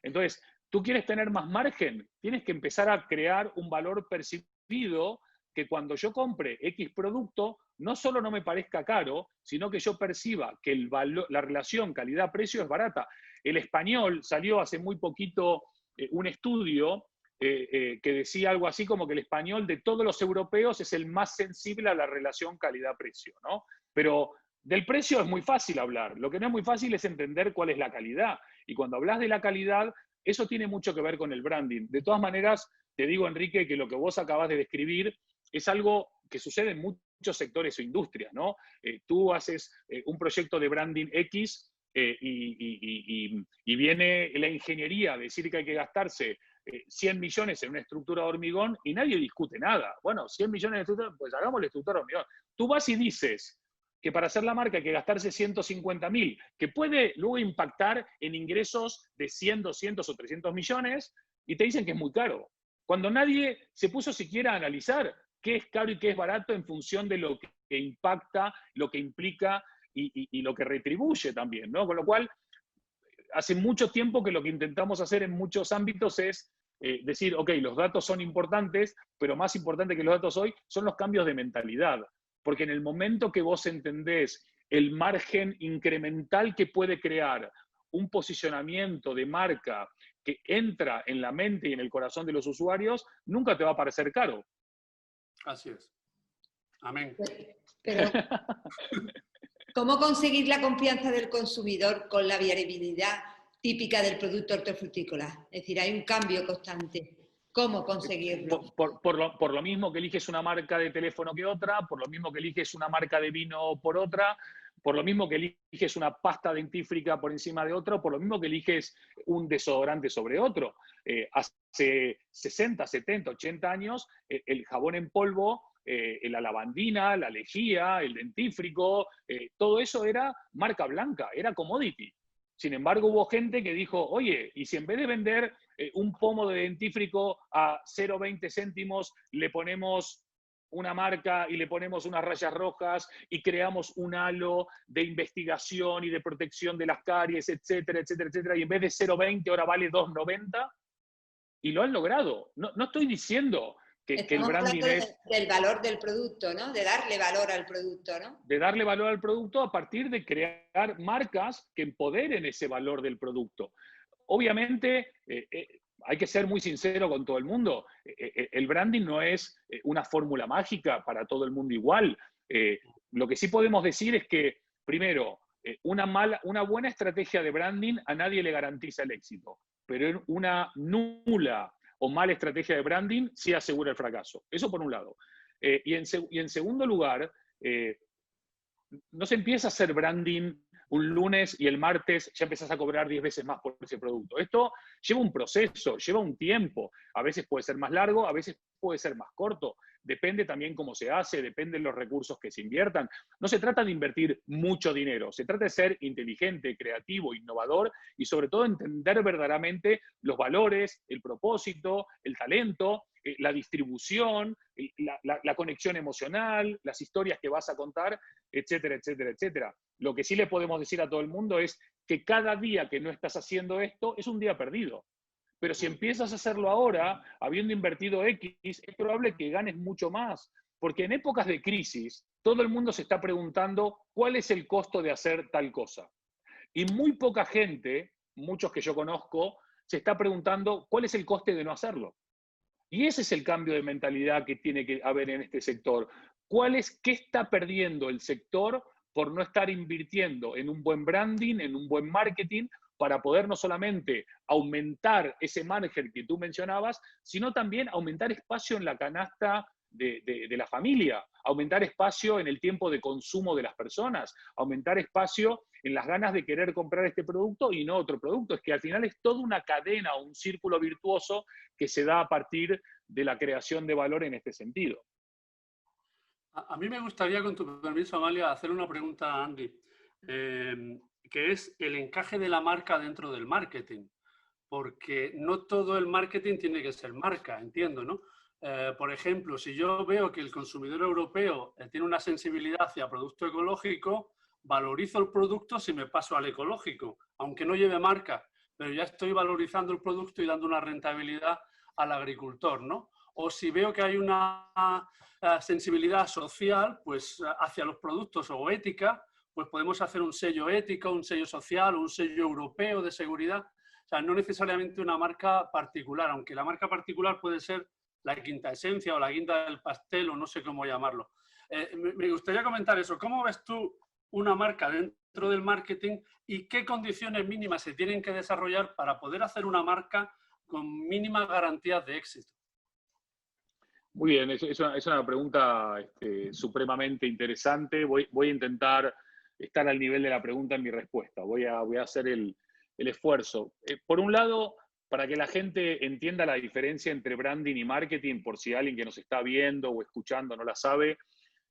Entonces, tú quieres tener más margen, tienes que empezar a crear un valor percibido que cuando yo compre X producto, no solo no me parezca caro, sino que yo perciba que la relación calidad-precio es barata. El Español salió hace muy poquito un estudio que decía algo así como que el español de todos los europeos es el más sensible a la relación calidad-precio, ¿no? Pero del precio es muy fácil hablar, lo que no es muy fácil es entender cuál es la calidad. Y cuando hablas de la calidad, eso tiene mucho que ver con el branding. De todas maneras, te digo, Enrique, que lo que vos acabas de describir es algo que sucede en muchos sectores o industrias, ¿no? Tú haces un proyecto de branding X y viene la ingeniería a decir que hay que gastarse 100 millones en una estructura de hormigón y nadie discute nada. Bueno, 100 millones de estructura, pues hagamos la estructura de hormigón. Tú vas y dices que para hacer la marca hay que gastarse 150.000, que puede luego impactar en ingresos de 100, 200 o 300 millones, y te dicen que es muy caro. Cuando nadie se puso siquiera a analizar qué es caro y qué es barato en función de lo que impacta, lo que implica y lo que retribuye también, ¿no? Con lo cual, hace mucho tiempo que lo que intentamos hacer en muchos ámbitos es decir, ok, los datos son importantes, pero más importante que los datos hoy son los cambios de mentalidad. Porque en el momento que vos entendés el margen incremental que puede crear un posicionamiento de marca que entra en la mente y en el corazón de los usuarios, nunca te va a parecer caro. Así es. Amén. Pero, ¿cómo conseguir la confianza del consumidor con la variabilidad típica del producto hortofrutícola? Es decir, hay un cambio constante. ¿Cómo conseguirlo? Por lo mismo que eliges una marca de teléfono que otra, por lo mismo que eliges una marca de vino por otra, por lo mismo que eliges una pasta dentífrica por encima de otro, por lo mismo que eliges un desodorante sobre otro. Hace 60, 70, 80 años, el jabón en polvo, la lavandina, la lejía, el dentífrico, todo eso era marca blanca, era commodity. Sin embargo, hubo gente que dijo, oye, ¿y si en vez de vender un pomo de dentífrico a 0,20 céntimos, le ponemos una marca y le ponemos unas rayas rojas y creamos un halo de investigación y de protección de las caries, etcétera, etcétera, etcétera, y en vez de 0,20 ahora vale 2,90? Y lo han logrado. No estoy diciendo que el branding es... del valor del producto, ¿no? De darle valor al producto, ¿no? De darle valor al producto a partir de crear marcas que empoderen ese valor del producto. Obviamente, hay que ser muy sincero con todo el mundo. El branding no es una fórmula mágica para todo el mundo igual. Lo que sí podemos decir es que, primero, una buena estrategia de branding a nadie le garantiza el éxito, pero una nula o mala estrategia de branding sí asegura el fracaso. Eso por un lado. Y en segundo lugar, no se empieza a hacer branding un lunes y el martes ya empezás a cobrar 10 veces más por ese producto. Esto lleva un proceso, lleva un tiempo. A veces puede ser más largo, a veces puede ser más corto. Depende también cómo se hace, depende de los recursos que se inviertan. No se trata de invertir mucho dinero, se trata de ser inteligente, creativo, innovador y sobre todo entender verdaderamente los valores, el propósito, el talento, la distribución, la conexión emocional, las historias que vas a contar, etcétera, etcétera, etcétera. Lo que sí le podemos decir a todo el mundo es que cada día que no estás haciendo esto es un día perdido. Pero si empiezas a hacerlo ahora, habiendo invertido X, es probable que ganes mucho más. Porque en épocas de crisis, todo el mundo se está preguntando cuál es el costo de hacer tal cosa. Y muy poca gente, muchos que yo conozco, se está preguntando cuál es el coste de no hacerlo. Y ese es el cambio de mentalidad que tiene que haber en este sector. ¿Qué está perdiendo el sector por no estar invirtiendo en un buen branding, en un buen marketing, para poder no solamente aumentar ese margen que tú mencionabas, sino también aumentar espacio en la canasta de la familia, aumentar espacio en el tiempo de consumo de las personas, aumentar espacio en las ganas de querer comprar este producto y no otro producto? Es que al final es toda una cadena o un círculo virtuoso que se da a partir de la creación de valor en este sentido. A mí me gustaría, con tu permiso, Amalia, hacer una pregunta a Andy, que es el encaje de la marca dentro del marketing, porque no todo el marketing tiene que ser marca, entiendo, ¿no? Por ejemplo, si yo veo que el consumidor europeo tiene una sensibilidad hacia producto ecológico, valorizo el producto si me paso al ecológico, aunque no lleve marca, pero ya estoy valorizando el producto y dando una rentabilidad al agricultor, ¿no? O si veo que hay una sensibilidad social, pues hacia los productos o ética, pues podemos hacer un sello ético, un sello social, un sello europeo de seguridad. O sea, no necesariamente una marca particular, aunque la marca particular puede ser la quinta esencia o la guinda del pastel o no sé cómo llamarlo. Me gustaría comentar eso. ¿Cómo ves tú una marca dentro del marketing y qué condiciones mínimas se tienen que desarrollar para poder hacer una marca con mínimas garantías de éxito? Muy bien, es una pregunta supremamente interesante. Voy a intentar estar al nivel de la pregunta en mi respuesta. Voy a hacer el esfuerzo. Por un lado, para que la gente entienda la diferencia entre branding y marketing, por si alguien que nos está viendo o escuchando no la sabe,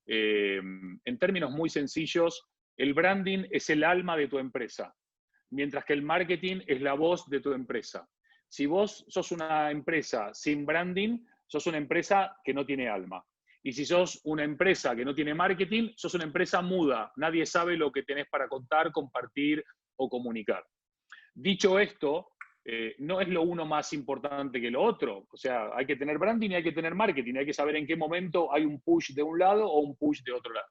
en términos muy sencillos, el branding es el alma de tu empresa, mientras que el marketing es la voz de tu empresa. Si vos sos una empresa sin branding, sos una empresa que no tiene alma. Y si sos una empresa que no tiene marketing, sos una empresa muda. Nadie sabe lo que tenés para contar, compartir o comunicar. Dicho esto, no es lo uno más importante que lo otro. O sea, hay que tener branding y hay que tener marketing. Hay que saber en qué momento hay un push de un lado o un push de otro lado.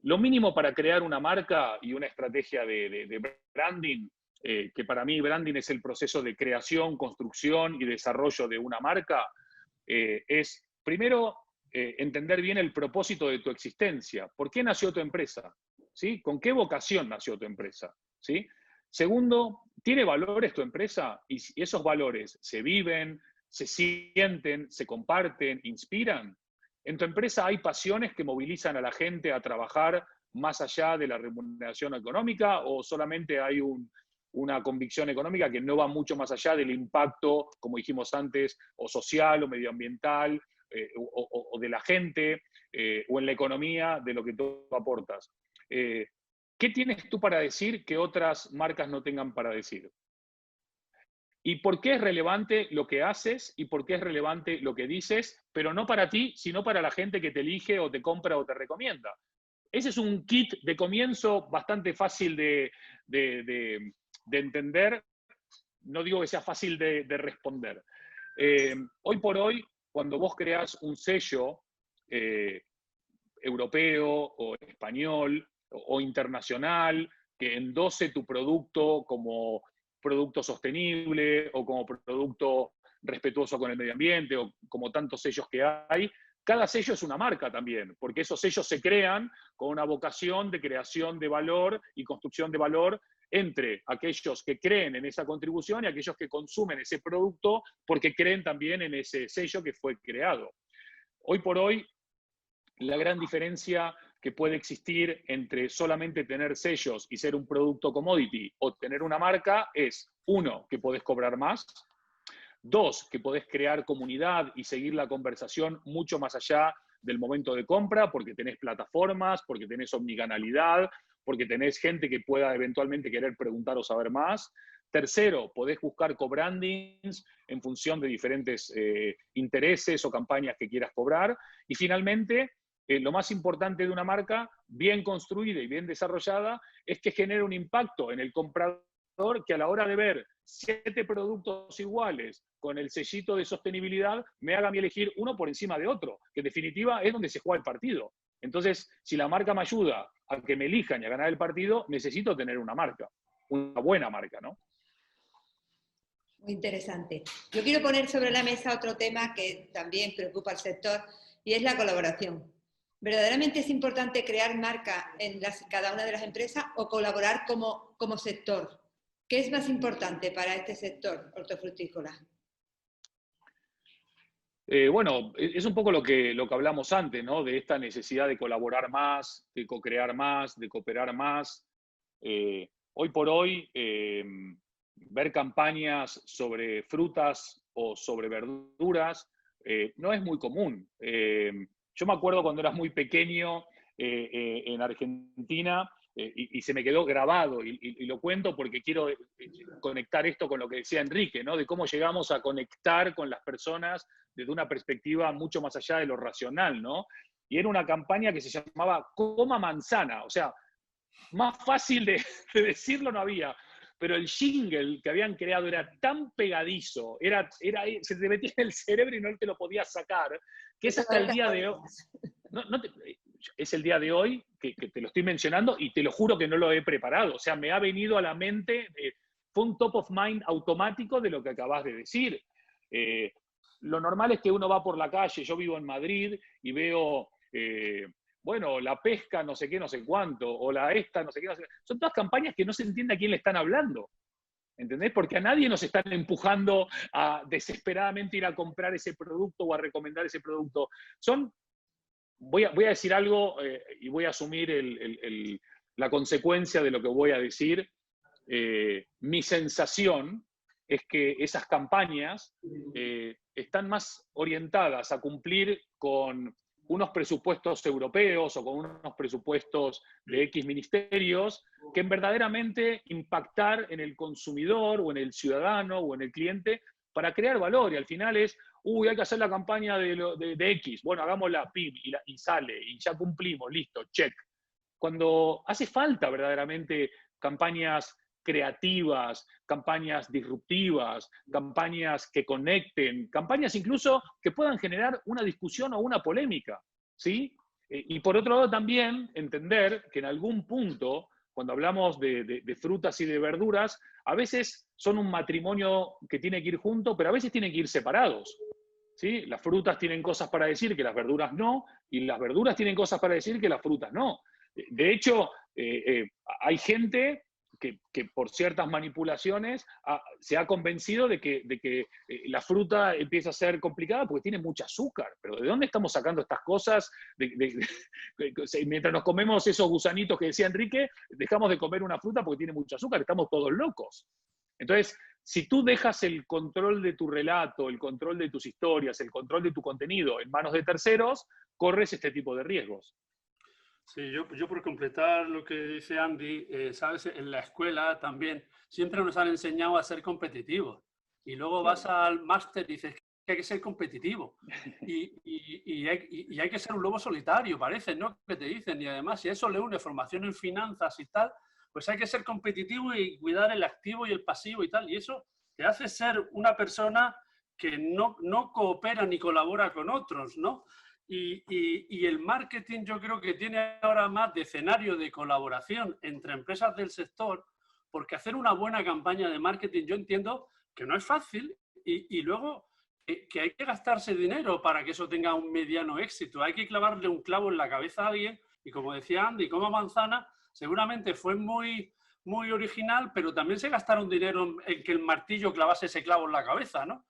Lo mínimo para crear una marca y una estrategia de branding, que para mí branding es el proceso de creación, construcción y desarrollo de una marca, es primero entender bien el propósito de tu existencia. ¿Por qué nació tu empresa? ¿Sí? ¿Con qué vocación nació tu empresa? ¿Sí? Segundo, ¿tiene valores tu empresa? Y si esos valores se viven, se sienten, se comparten, inspiran. En tu empresa hay pasiones que movilizan a la gente a trabajar más allá de la remuneración económica, o solamente hay una convicción económica que no va mucho más allá del impacto, como dijimos antes, o social o medioambiental, o de la gente, o en la economía de lo que tú aportas. ¿Qué tienes tú para decir que otras marcas no tengan para decir? ¿Y por qué es relevante lo que haces y por qué es relevante lo que dices, pero no para ti, sino para la gente que te elige o te compra o te recomienda? Ese es un kit de comienzo bastante fácil de entender. No digo que sea fácil de responder. Hoy por hoy, cuando vos creás un sello europeo o español o internacional que endose tu producto como producto sostenible o como producto respetuoso con el medio ambiente o como tantos sellos que hay, cada sello es una marca también, porque esos sellos se crean con una vocación de creación de valor y construcción de valor entre aquellos que creen en esa contribución y aquellos que consumen ese producto porque creen también en ese sello que fue creado. Hoy por hoy, la gran diferencia que puede existir entre solamente tener sellos y ser un producto commodity o tener una marca es, uno, que podés cobrar más, dos, que podés crear comunidad y seguir la conversación mucho más allá del momento de compra, porque tenés plataformas, porque tenés omnicanalidad, porque tenés gente que pueda eventualmente querer preguntar o saber más. Tercero, podés buscar co-brandings en función de diferentes intereses o campañas que quieras cobrar. Y finalmente, lo más importante de una marca bien construida y bien desarrollada es que genere un impacto en el comprador, que a la hora de ver 7 productos iguales con el sellito de sostenibilidad me haga a mí elegir uno por encima de otro, que en definitiva es donde se juega el partido. Entonces, si la marca me ayuda a que me elijan y a ganar el partido, necesito tener una marca, una buena marca, ¿no? Muy interesante. Yo quiero poner sobre la mesa otro tema que también preocupa al sector y es la colaboración. ¿Verdaderamente es importante crear marca en cada una de las empresas o colaborar como sector? ¿Qué es más importante para este sector hortofrutícola? Bueno, es un poco lo que hablamos antes, ¿no? De esta necesidad de colaborar más, de co-crear más, de cooperar más. Hoy por hoy, ver campañas sobre frutas o sobre verduras no es muy común. Yo me acuerdo cuando era muy pequeño en Argentina, y se me quedó grabado, y lo cuento porque quiero conectar esto con lo que decía Enrique, ¿no? De cómo llegamos a conectar con las personas desde una perspectiva mucho más allá de lo racional, ¿no? Y era una campaña que se llamaba Coma Manzana, o sea, más fácil de decirlo no había, pero el jingle que habían creado era tan pegadizo, se te metía en el cerebro y no te lo podías sacar, que es hasta el día de hoy. Es el día de hoy que te lo estoy mencionando y te lo juro que no lo he preparado. O sea, me ha venido a la mente, fue un top of mind automático de lo que acabas de decir. Lo normal es que uno va por la calle, yo vivo en Madrid y veo, bueno, la pesca no sé qué, no sé cuánto, o la esta, no sé qué, no sé qué. Son todas campañas que no se entiende a quién le están hablando. ¿Entendés? Porque a nadie nos están empujando a desesperadamente ir a comprar ese producto o a recomendar ese producto. Voy a decir algo y voy a asumir la consecuencia de lo que voy a decir. Mi sensación es que esas campañas están más orientadas a cumplir con unos presupuestos europeos o con unos presupuestos de X ministerios que en verdaderamente impactar en el consumidor o en el ciudadano o en el cliente para crear valor. Y al final es, hay que hacer la campaña de X, bueno, hagamos la PIB y sale, y ya cumplimos, listo, check. Cuando hace falta verdaderamente campañas creativas, campañas disruptivas, campañas que conecten, campañas incluso que puedan generar una discusión o una polémica, ¿sí? Y por otro lado también entender que en algún punto, cuando hablamos de frutas y de verduras, a veces son un matrimonio que tiene que ir junto, pero a veces tienen que ir separados, ¿sí? Las frutas tienen cosas para decir que las verduras no, y las verduras tienen cosas para decir que las frutas no. De hecho, hay gente que por ciertas manipulaciones se ha convencido de que la fruta empieza a ser complicada porque tiene mucho azúcar. Pero ¿de dónde estamos sacando estas cosas? Mientras nos comemos esos gusanitos que decía Enrique, dejamos de comer una fruta porque tiene mucho azúcar, estamos todos locos. Entonces, si tú dejas el control de tu relato, el control de tus historias, el control de tu contenido en manos de terceros, corres este tipo de riesgos. Sí, yo por completar lo que dice Andy, sabes, en la escuela también siempre nos han enseñado a ser competitivos y luego vas al máster y dices que hay que ser competitivo y hay que ser un lobo solitario, parece, ¿no? Que te dicen, y además si a eso le une formación en finanzas y tal, pues hay que ser competitivo y cuidar el activo y el pasivo y tal, y eso te hace ser una persona que no coopera ni colabora con otros, ¿no? Y el marketing yo creo que tiene ahora más de escenario de colaboración entre empresas del sector, porque hacer una buena campaña de marketing yo entiendo que no es fácil y luego que hay que gastarse dinero para que eso tenga un mediano éxito. Hay que clavarle un clavo en la cabeza a alguien y como decía Andy, como manzana, seguramente fue muy original, pero también se gastaron dinero en que el martillo clavase ese clavo en la cabeza, ¿no?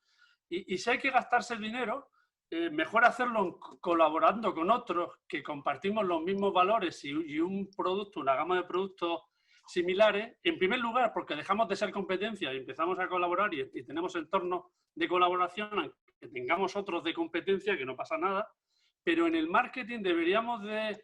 Y si hay que gastarse el dinero, mejor hacerlo colaborando con otros que compartimos los mismos valores y un producto, una gama de productos similares, en primer lugar porque dejamos de ser competencia y empezamos a colaborar y tenemos entornos de colaboración, aunque tengamos otros de competencia, que no pasa nada, pero en el marketing deberíamos de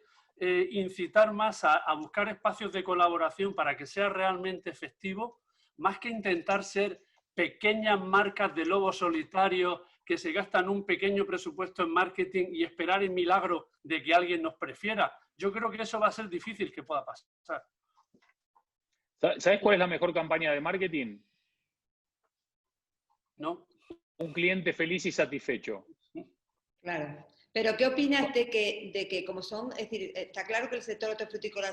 incitar más a buscar espacios de colaboración para que sea realmente efectivo, más que intentar ser pequeñas marcas de lobo solitario que se gastan un pequeño presupuesto en marketing y esperar el milagro de que alguien nos prefiera. Yo creo que eso va a ser difícil que pueda pasar. ¿Sabes cuál es la mejor campaña de marketing? ¿No? Un cliente feliz y satisfecho. Claro. Pero ¿qué opinas de que como son, es decir, está claro que el sector hortofrutícola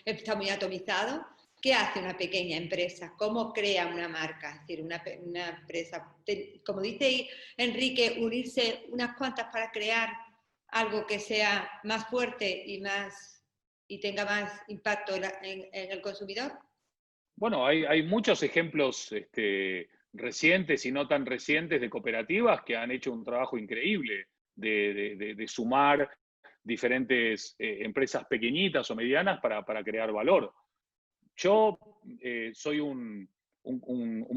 está muy atomizado? ¿Qué hace una pequeña empresa? ¿Cómo crea una marca? Es decir, una empresa, como dice Enrique, unirse unas cuantas para crear algo que sea más fuerte y tenga más impacto en el consumidor. Bueno, hay muchos ejemplos recientes y no tan recientes de cooperativas que han hecho un trabajo increíble de sumar diferentes empresas pequeñitas o medianas para crear valor. Yo soy un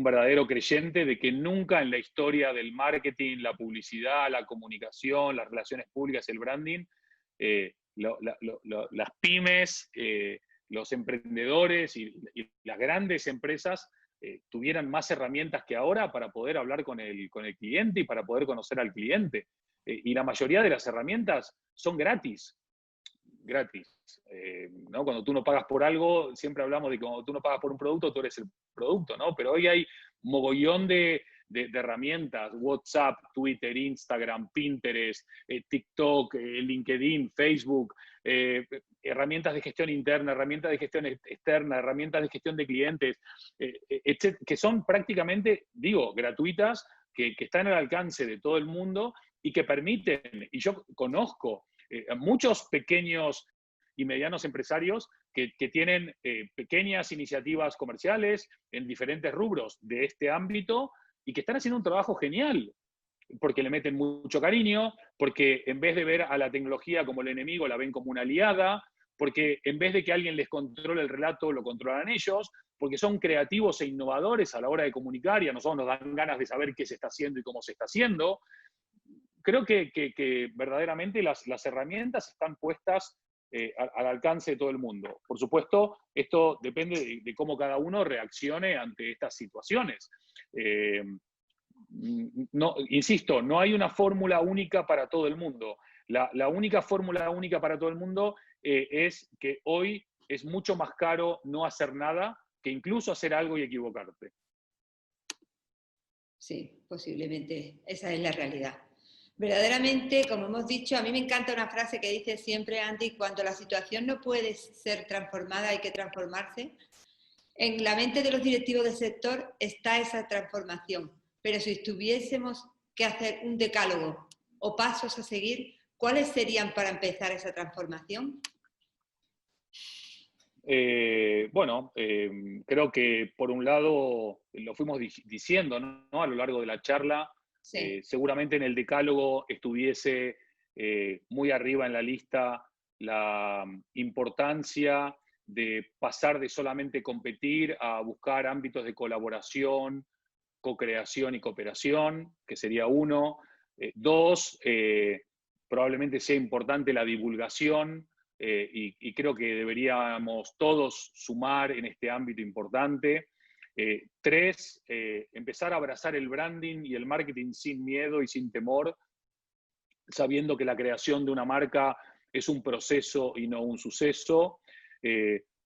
verdadero creyente de que nunca en la historia del marketing, la publicidad, la comunicación, las relaciones públicas, el branding, las pymes, los emprendedores y las grandes empresas tuvieran más herramientas que ahora para poder hablar con el cliente y para poder conocer al cliente. Y la mayoría de las herramientas son gratis. ¿No? Cuando tú no pagas por algo, siempre hablamos de que cuando tú no pagas por un producto, tú eres el producto, ¿no? Pero hoy hay mogollón de herramientas, WhatsApp, Twitter, Instagram, Pinterest, TikTok, LinkedIn, Facebook, herramientas de gestión interna, herramientas de gestión externa, herramientas de gestión de clientes, que son prácticamente, gratuitas, que están al alcance de todo el mundo y que permiten, y yo conozco muchos pequeños y medianos empresarios que tienen pequeñas iniciativas comerciales en diferentes rubros de este ámbito y que están haciendo un trabajo genial, porque le meten mucho cariño, porque en vez de ver a la tecnología como el enemigo, la ven como una aliada, porque en vez de que alguien les controle el relato, lo controlan ellos, porque son creativos e innovadores a la hora de comunicar y a nosotros nos dan ganas de saber qué se está haciendo y cómo se está haciendo. Creo que verdaderamente las herramientas están puestas al alcance de todo el mundo. Por supuesto, esto depende de cómo cada uno reaccione ante estas situaciones. Insisto, no hay una fórmula única para todo el mundo. La única fórmula única para todo el mundo es que hoy es mucho más caro no hacer nada que incluso hacer algo y equivocarte. Sí, posiblemente esa es la realidad. Verdaderamente, como hemos dicho, a mí me encanta una frase que dice siempre Andy: cuando la situación no puede ser transformada, hay que transformarse. En la mente de los directivos del sector está esa transformación, pero si tuviésemos que hacer un decálogo o pasos a seguir, ¿cuáles serían para empezar esa transformación? Creo que por un lado, lo fuimos diciendo, ¿no? A lo largo de la charla, Sí. seguramente en el decálogo estuviese muy arriba en la lista la importancia de pasar de solamente competir a buscar ámbitos de colaboración, co-creación y cooperación, que sería uno. Dos, probablemente sea importante la divulgación, y creo que deberíamos todos sumar en este ámbito importante. Tres, empezar a abrazar el branding y el marketing sin miedo y sin temor, sabiendo que la creación de una marca es un proceso y no un suceso.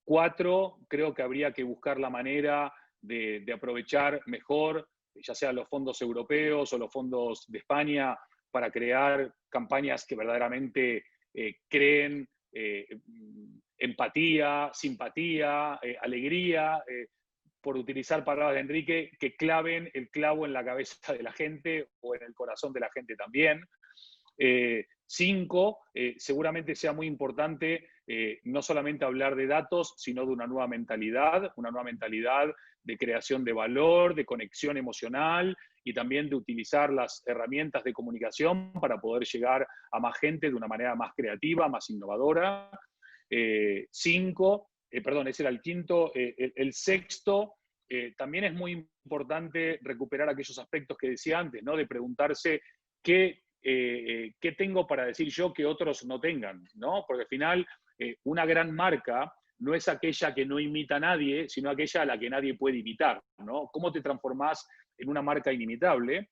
Cuatro, creo que habría que buscar la manera de aprovechar mejor, ya sean los fondos europeos o los fondos de España, para crear campañas que verdaderamente creen empatía, simpatía, alegría, por utilizar palabras de Enrique, que claven el clavo en la cabeza de la gente o en el corazón de la gente también. Cinco, seguramente sea muy importante no solamente hablar de datos, sino de una nueva mentalidad de creación de valor, de conexión emocional y también de utilizar las herramientas de comunicación para poder llegar a más gente de una manera más creativa, más innovadora. Ese era el quinto. El sexto, también es muy importante recuperar aquellos aspectos que decía antes, ¿no? De preguntarse qué tengo para decir yo que otros no tengan, ¿no? Porque al final, una gran marca no es aquella que no imita a nadie, sino aquella a la que nadie puede imitar, ¿no? ¿Cómo te transformás en una marca inimitable?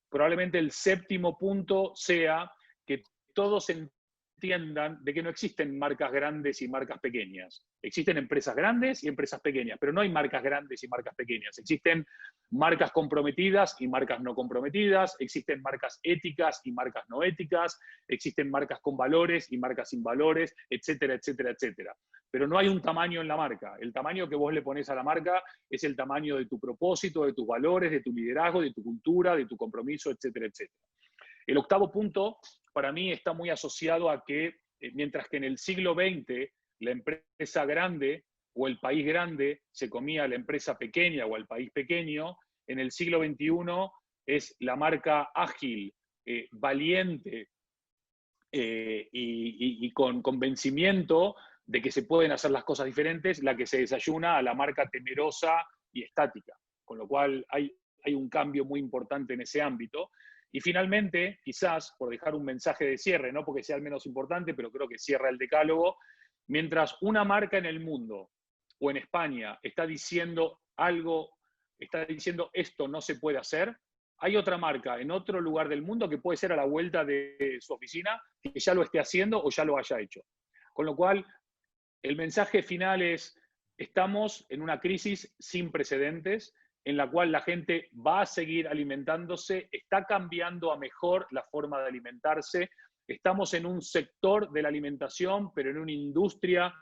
Probablemente el séptimo punto sea que todos entiendan de que no existen marcas grandes y marcas pequeñas. Existen empresas grandes y empresas pequeñas, pero no hay marcas grandes y marcas pequeñas. Existen marcas comprometidas y marcas no comprometidas, existen marcas éticas y marcas no éticas, existen marcas con valores y marcas sin valores, etcétera, etcétera, etcétera. Pero no hay un tamaño en la marca. El tamaño que vos le pones a la marca es el tamaño de tu propósito, de tus valores, de tu liderazgo, de tu cultura, de tu compromiso, etcétera, etcétera. El octavo punto, para mí, está muy asociado a que, mientras que en el siglo XX la empresa grande o el país grande se comía a la empresa pequeña o al país pequeño, en el siglo XXI es la marca ágil, valiente y con convencimiento de que se pueden hacer las cosas diferentes, la que se desayuna a la marca temerosa y estática. Con lo cual hay un cambio muy importante en ese ámbito. Y finalmente, quizás, por dejar un mensaje de cierre, no porque sea el menos importante, pero creo que cierra el decálogo, mientras una marca en el mundo o en España está diciendo algo, está diciendo esto no se puede hacer, hay otra marca en otro lugar del mundo que puede ser a la vuelta de su oficina que ya lo esté haciendo o ya lo haya hecho. Con lo cual, el mensaje final es: estamos en una crisis sin precedentes, en la cual la gente va a seguir alimentándose, está cambiando a mejor la forma de alimentarse. Estamos en un sector de la alimentación, pero en una industria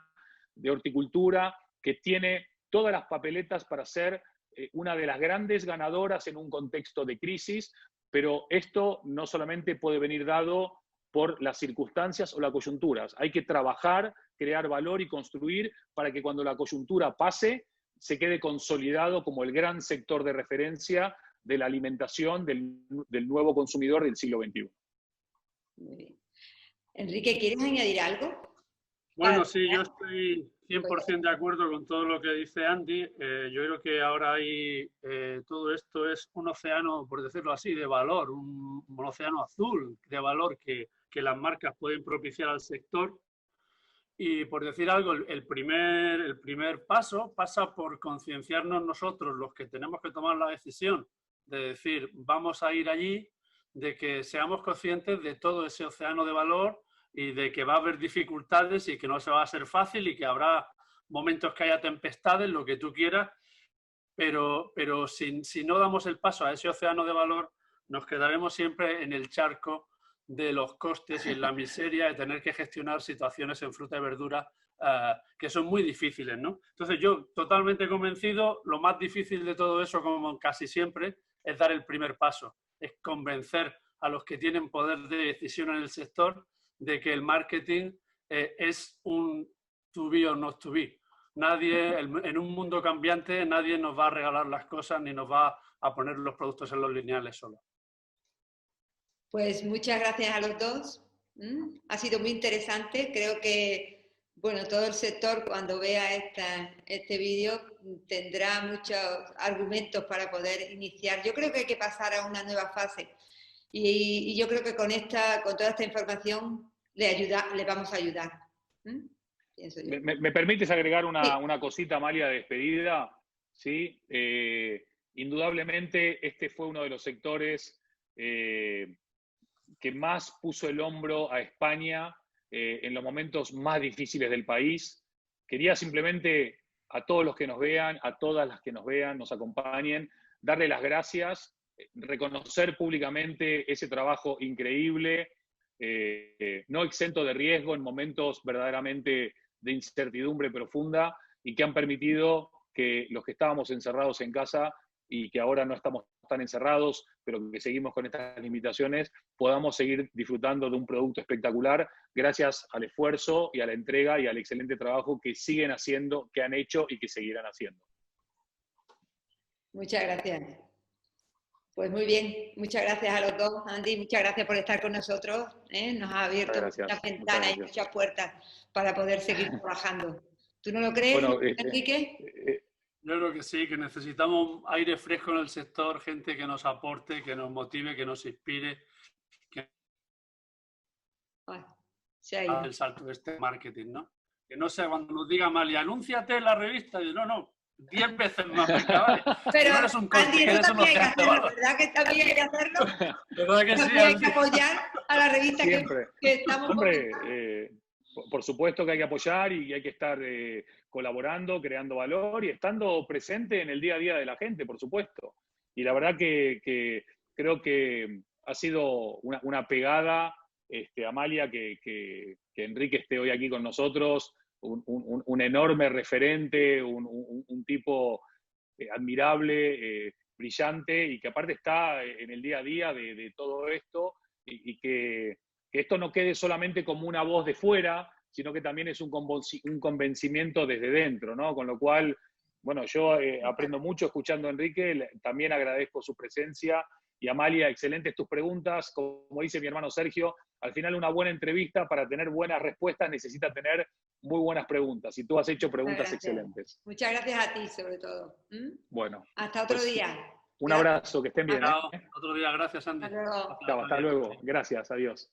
de horticultura que tiene todas las papeletas para ser una de las grandes ganadoras en un contexto de crisis, pero esto no solamente puede venir dado por las circunstancias o las coyunturas. Hay que trabajar, crear valor y construir para que cuando la coyuntura pase, se quede consolidado como el gran sector de referencia de la alimentación del nuevo consumidor del siglo XXI. Muy bien. Enrique, ¿quieres añadir algo? Bueno, sí, yo estoy 100% de acuerdo con todo lo que dice Andy. Yo creo que ahora hay, todo esto es un océano, por decirlo así, de valor, un océano azul de valor que las marcas pueden propiciar al sector. Y por decir algo, el primer paso pasa por concienciarnos nosotros, los que tenemos que tomar la decisión de decir vamos a ir allí, de que seamos conscientes de todo ese océano de valor y de que va a haber dificultades y que no se va a hacer fácil y que habrá momentos que haya tempestades, lo que tú quieras, pero si no damos el paso a ese océano de valor, nos quedaremos siempre en el charco de los costes y en la miseria de tener que gestionar situaciones en fruta y verdura que son muy difíciles, ¿no? Entonces yo, totalmente convencido, lo más difícil de todo eso, como casi siempre, es dar el primer paso, es convencer a los que tienen poder de decisión en el sector de que el marketing es un to be or not to be. Nadie, en un mundo cambiante, nadie nos va a regalar las cosas ni nos va a poner los productos en los lineales solo. Pues muchas gracias a los dos. Ha sido muy interesante. Creo que, bueno, todo el sector cuando vea este vídeo tendrá muchos argumentos para poder iniciar. Yo creo que hay que pasar a una nueva fase y yo creo que con toda esta información le vamos a ayudar. Pienso yo. ¿Me permites agregar Sí. una cosita, Amalia, de despedida? ¿Sí? Indudablemente este fue uno de los sectores que más puso el hombro a España en los momentos más difíciles del país. Quería simplemente a todos los que nos vean, a todas las que nos vean, nos acompañen, darle las gracias, reconocer públicamente ese trabajo increíble, no exento de riesgo en momentos verdaderamente de incertidumbre profunda y que han permitido que los que estábamos encerrados en casa y que ahora no estamos tan encerrados, pero que seguimos con estas limitaciones, podamos seguir disfrutando de un producto espectacular gracias al esfuerzo y a la entrega y al excelente trabajo que siguen haciendo, que han hecho y que seguirán haciendo. Muchas gracias. Pues muy bien, muchas gracias a los dos, Andy, muchas gracias por estar con nosotros. Nos ha abierto muchas ventanas y muchas puertas para poder seguir trabajando. ¿Tú no lo crees, bueno, Enrique? Yo creo que sí, que necesitamos aire fresco en el sector, gente que nos aporte, que nos motive, que nos inspire, que el salto de este marketing, ¿no? Que no sea cuando nos diga Amalia, anúnciate en la revista, y no, 10 veces más, venga, vale. Pero, no eres un Andy, eso también hay que hacerlo, valor. ¿verdad que también hay que hacerlo? ¿Verdad que sí, También hay Andy? que apoyar a la revista que estamos Hombre, por supuesto que hay que apoyar y hay que estar colaborando, creando valor y estando presente en el día a día de la gente, por supuesto. Y la verdad que creo que ha sido una pegada, Amalia, que Enrique esté hoy aquí con nosotros, un enorme referente, un tipo admirable, brillante y que aparte está en el día a día de todo esto y que esto no quede solamente como una voz de fuera, sino que también es un convencimiento desde dentro, ¿no? Con lo cual, bueno, yo aprendo mucho escuchando a Enrique, también agradezco su presencia. Y Amalia, excelentes tus preguntas. Como dice mi hermano Sergio, al final una buena entrevista para tener buenas respuestas necesita tener muy buenas preguntas. Y tú has hecho preguntas excelentes. Muchas gracias a ti, sobre todo. Bueno. Hasta otro pues, día. Un abrazo, que estén bien. Chao, otro día, gracias, Andy. Hasta luego. Gracias, adiós.